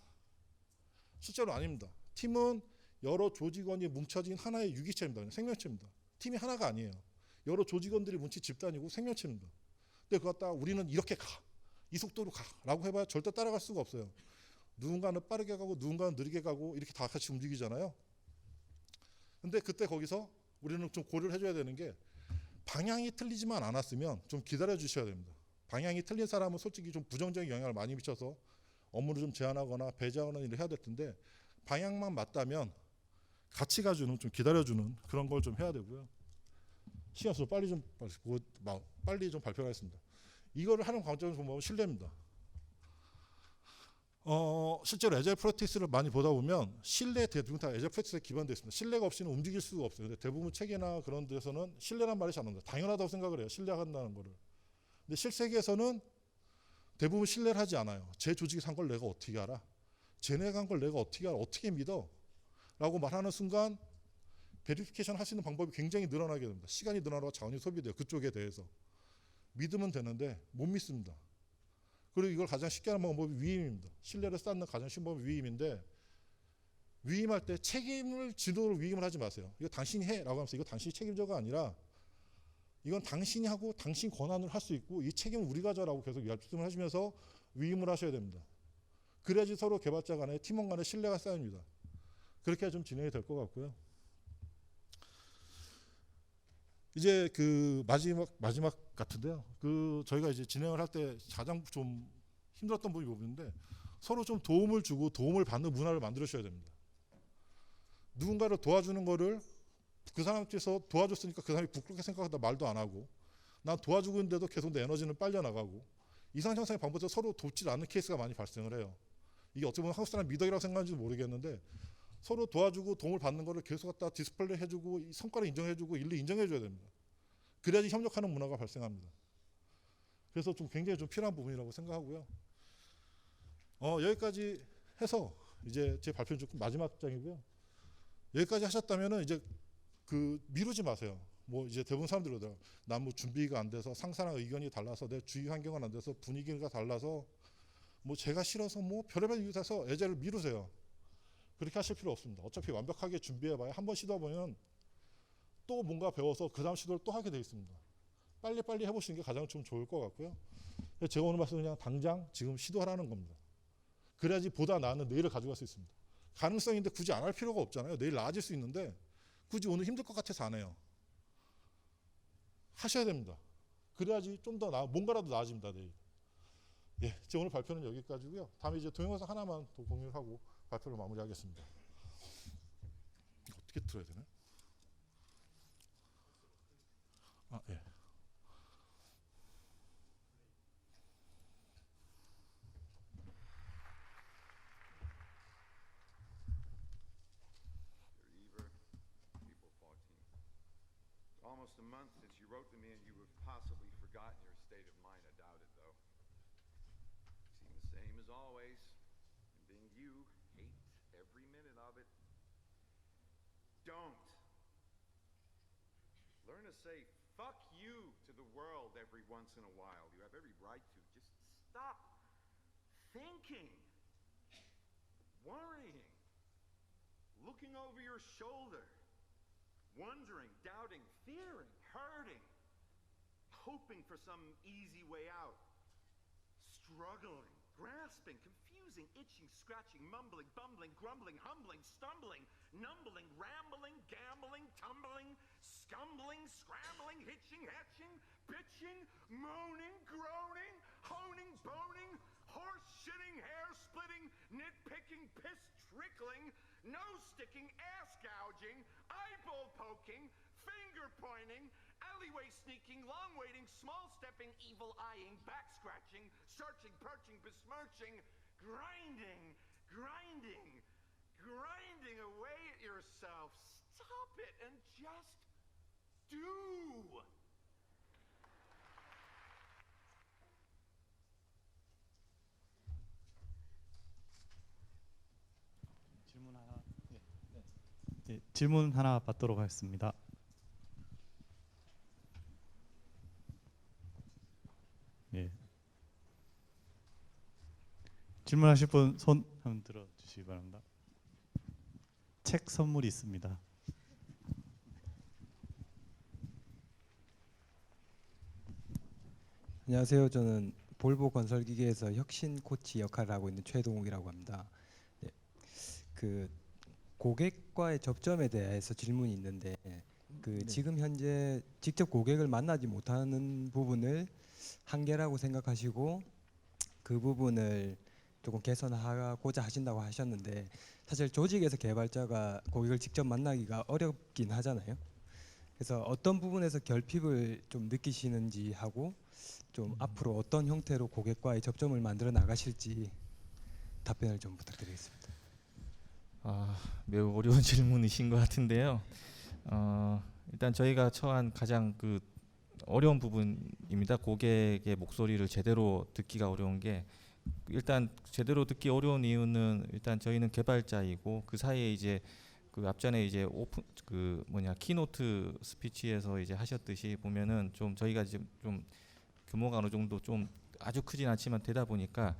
실제로 아닙니다. 팀은 여러 조직원이 뭉쳐진 하나의 유기체입니다. 생명체입니다. 팀이 하나가 아니에요. 여러 조직원들이 뭉친 집단이고 생명체입니다. 근데 그거 갖다가 우리는 이렇게 가, 이 속도로 가라고 해봐야 절대 따라갈 수가 없어요. 누군가는 빠르게 가고 누군가는 느리게 가고 이렇게 다 같이 움직이잖아요. 근데 그때 거기서 우리는 좀 고려를 해줘야 되는 게 방향이 틀리지만 않았으면 좀 기다려 주셔야 됩니다. 방향이 틀린 사람은 솔직히 좀 부정적인 영향을 많이 미쳐서 업무를 좀 제한하거나 배제하거나 일을 해야 될 텐데 방향만 맞다면 같이 가주는 좀 기다려주는 그런 걸 좀 해야 되고요. 시간 없어서 빨리 좀 발표하겠습니다. 이거를 하는 관점에서 보면 신뢰입니다. 실제로 에자일 프랙티스를 많이 보다 보면 신뢰 대부분 다 에자일 프랙티스에 기반되어 있습니다. 신뢰가 없이는 움직일 수가 없어요. 근데 대부분 체계나 그런 데서는 신뢰란 말이 잘 안 나옵니다. 당연하다고 생각을 해요. 신뢰한다는 거를. 근데 실세계에서는 대부분 신뢰를 하지 않아요. 제 조직이 산 걸 내가 어떻게 알아? 쟤네가 한 걸 내가 어떻게 알아? 어떻게 믿어? 라고 말하는 순간 베리피케이션 할 수 있는 방법이 굉장히 늘어나게 됩니다. 시간이 늘어나고 자원이 소비돼요. 그쪽에 대해서. 믿으면 되는데 못 믿습니다. 그리고 이걸 가장 쉽게 하는 방법이 위임입니다. 신뢰를 쌓는 가장 쉬운 방법이 위임인데 위임할 때 책임을 지도로 위임을 하지 마세요. 이거 당신이 해 라고 하면서 이거 당신이 책임져가 아니라 이건 당신이 하고 당신 권한으로 할 수 있고 이 책임은 우리가 져라고 계속 말씀을 하시면서 위임을 하셔야 됩니다. 그래야지 서로 개발자 간에 팀원 간에 신뢰가 쌓입니다. 그렇게 해야 좀 진행이 될 것 같고요. 이제 그 마지막 같은데요. 그 저희가 이제 진행을 할 때 가장 좀 힘들었던 부분인데 서로 좀 도움을 주고 도움을 받는 문화를 만들어셔야 됩니다. 누군가를 도와주는 거를 그 사람께서 도와줬으니까 그 사람이 부끄럽게 생각하다 말도 안 하고 난 도와주고 있는데도 계속 내 에너지는 빨려 나가고 이상 형성의 방법에서 서로 돕지 않는 케이스가 많이 발생을 해요. 이게 어떻게 보면 한국 사람 미덕이라고 생각하는지도 모르겠는데 서로 도와주고 도움을 받는 거를 계속 갖다 디스플레이 해주고 성과를 인정해주고 일일이 인정해줘야 됩니다. 그래야지 협력하는 문화가 발생합니다. 그래서 좀 굉장히 좀 필요한 부분이라고 생각하고요. 여기까지 해서 이제 제 발표는 조금 마지막 장이고요. 여기까지 하셨다면은 이제 그 미루지 마세요. 뭐 이제 대부분 사람들이 그러더라고요. 난 뭐 준비가 안 돼서 상사랑 의견이 달라서 내 주위 환경은 안 돼서 분위기가 달라서 뭐 제가 싫어서 뭐 별의별 이유 돼서 에자일을 미루세요. 그렇게 하실 필요 없습니다. 어차피 완벽하게 준비해봐야 한 번 시도해보면 또 뭔가 배워서 그 다음 시도를 또 하게 돼 있습니다. 빨리빨리 해보시는 게 가장 좀 좋을 것 같고요. 제가 오늘 말씀은 그냥 당장 지금 시도하라는 겁니다. 그래야지 보다 나은 내일을 가져갈 수 있습니다. 가능성인데 굳이 안 할 필요가 없잖아요. 내일 나아질 수 있는데 굳이 오늘 힘들 것 같아서 안 해요. 하셔야 됩니다. 그래야지 좀 더 뭔가라도 나아집니다. 내일. 예, 제 오늘 발표는 여기까지고요. 다음에 이제 동영상 하나만 더 공유를 하고 발표를 마무리하겠습니다. 어떻게 틀어야 되나? 예. Almost a month since you wrote to me, and you have possibly forgotten your state of mind. I doubt it, though. You seem the same as always. And being you, hate every minute of it. Don't. Learn to say fuck you to the world every once in a while. You have every right to. Just stop thinking, worrying, looking over your shoulder. Wondering, doubting, fearing, hurting, hoping for some easy way out, struggling, grasping, confusing, itching, scratching, mumbling, bumbling, grumbling, humbling, stumbling, numbling, rambling, gambling, tumbling, scumbling, scrambling, hitching, hatching, bitching, moaning, groaning, honing, boning, horse shitting, hair splitting, nitpicking, piss trickling, nose sticking, ass gouging, eyeball poking, finger pointing, alleyway sneaking, long waiting, small stepping, evil eyeing, back scratching, searching, perching, besmirching, grinding, grinding, grinding away at yourself. Stop it and just do. 질문 하나. 네. 질문 하나 받도록 하겠습니다. 예. 질문하실 분 손 한번 들어 주시기 바랍니다. 책 선물이 있습니다. 안녕하세요. 저는 볼보 건설기계에서 혁신 코치 역할을 하고 있는 최동욱이라고 합니다. 네, 그 고객과의 접점에 대해서 질문이 있는데 지금 현재 직접 고객을 만나지 못하는 부분을 한계라고 생각하시고 그 부분을 조금 개선하고자 하신다고 하셨는데 사실 조직에서 개발자가 고객을 직접 만나기가 어렵긴 하잖아요. 그래서 어떤 부분에서 결핍을 좀 느끼시는지 하고 좀 앞으로 어떤 형태로 고객과의 접점을 만들어 나가실지 답변을 좀 부탁드리겠습니다. 매우 어려운 질문이신 것 같은데요. 일단 저희가 처한 가장 그 어려운 부분입니다. 고객의 목소리를 제대로 듣기가 어려운 게 일단 제대로 듣기 어려운 이유는 일단 저희는 개발자이고 그 사이에 이제 그 앞전에 이제 오픈 그 뭐냐 키노트 스피치에서 이제 하셨듯이 보면은 좀 저희가 지금 좀 규모가 어느 정도 좀 아주 크진 않지만 되다 보니까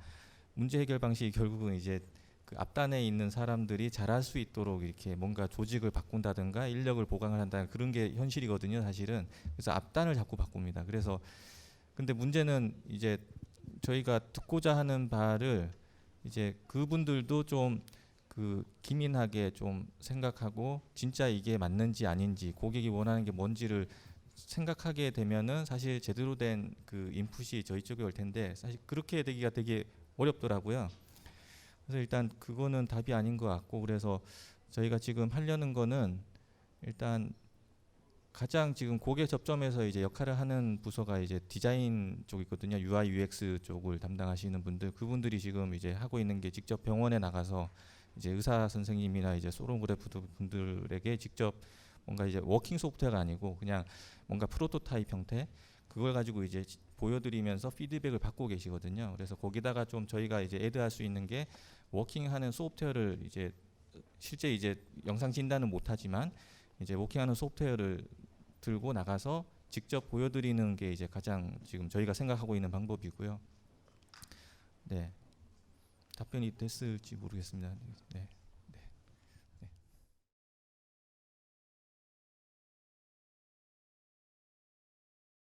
문제 해결 방식이 결국은 이제 그 앞단에 있는 사람들이 잘할 수 있도록 이렇게 뭔가 조직을 바꾼다든가 인력을 보강을 한다는 그런 게 현실이거든요, 사실은. 그래서 앞단을 자꾸 바꿉니다. 그래서 근데 문제는 이제 저희가 듣고자 하는 바를 이제 그분들도 좀 그 기민하게 좀 생각하고 진짜 이게 맞는지 아닌지 고객이 원하는 게 뭔지를 생각하게 되면은 사실 제대로 된 그 인풋이 저희 쪽에 올 텐데 사실 그렇게 되기가 되게 어렵더라고요. 그래서 일단 그거는 답이 아닌 것 같고 그래서 저희가 지금 하려는 거는 일단 가장 지금 고객 접점에서 이제 역할을 하는 부서가 이제 디자인 쪽이거든요. UI, UX 쪽을 담당하시는 분들 그분들이 지금 이제 하고 있는 게 직접 병원에 나가서 이제 의사 선생님이나 이제 소노그래프 분들에게 직접 뭔가 이제 워킹 소프트웨어가 아니고 그냥 뭔가 프로토타입 형태 그걸 가지고 이제 보여드리면서 피드백을 받고 계시거든요. 그래서 거기다가 좀 저희가 이제 애드할 수 있는 게 워킹하는 소프트웨어를 이제 실제 이제 영상 진단은 못하지만 이제 워킹하는 소프트웨어를 들고 나가서 직접 보여드리는 게 이제 가장 지금 저희가 생각하고 있는 방법이고요. 네, 답변이 됐을지 모르겠습니다. 네.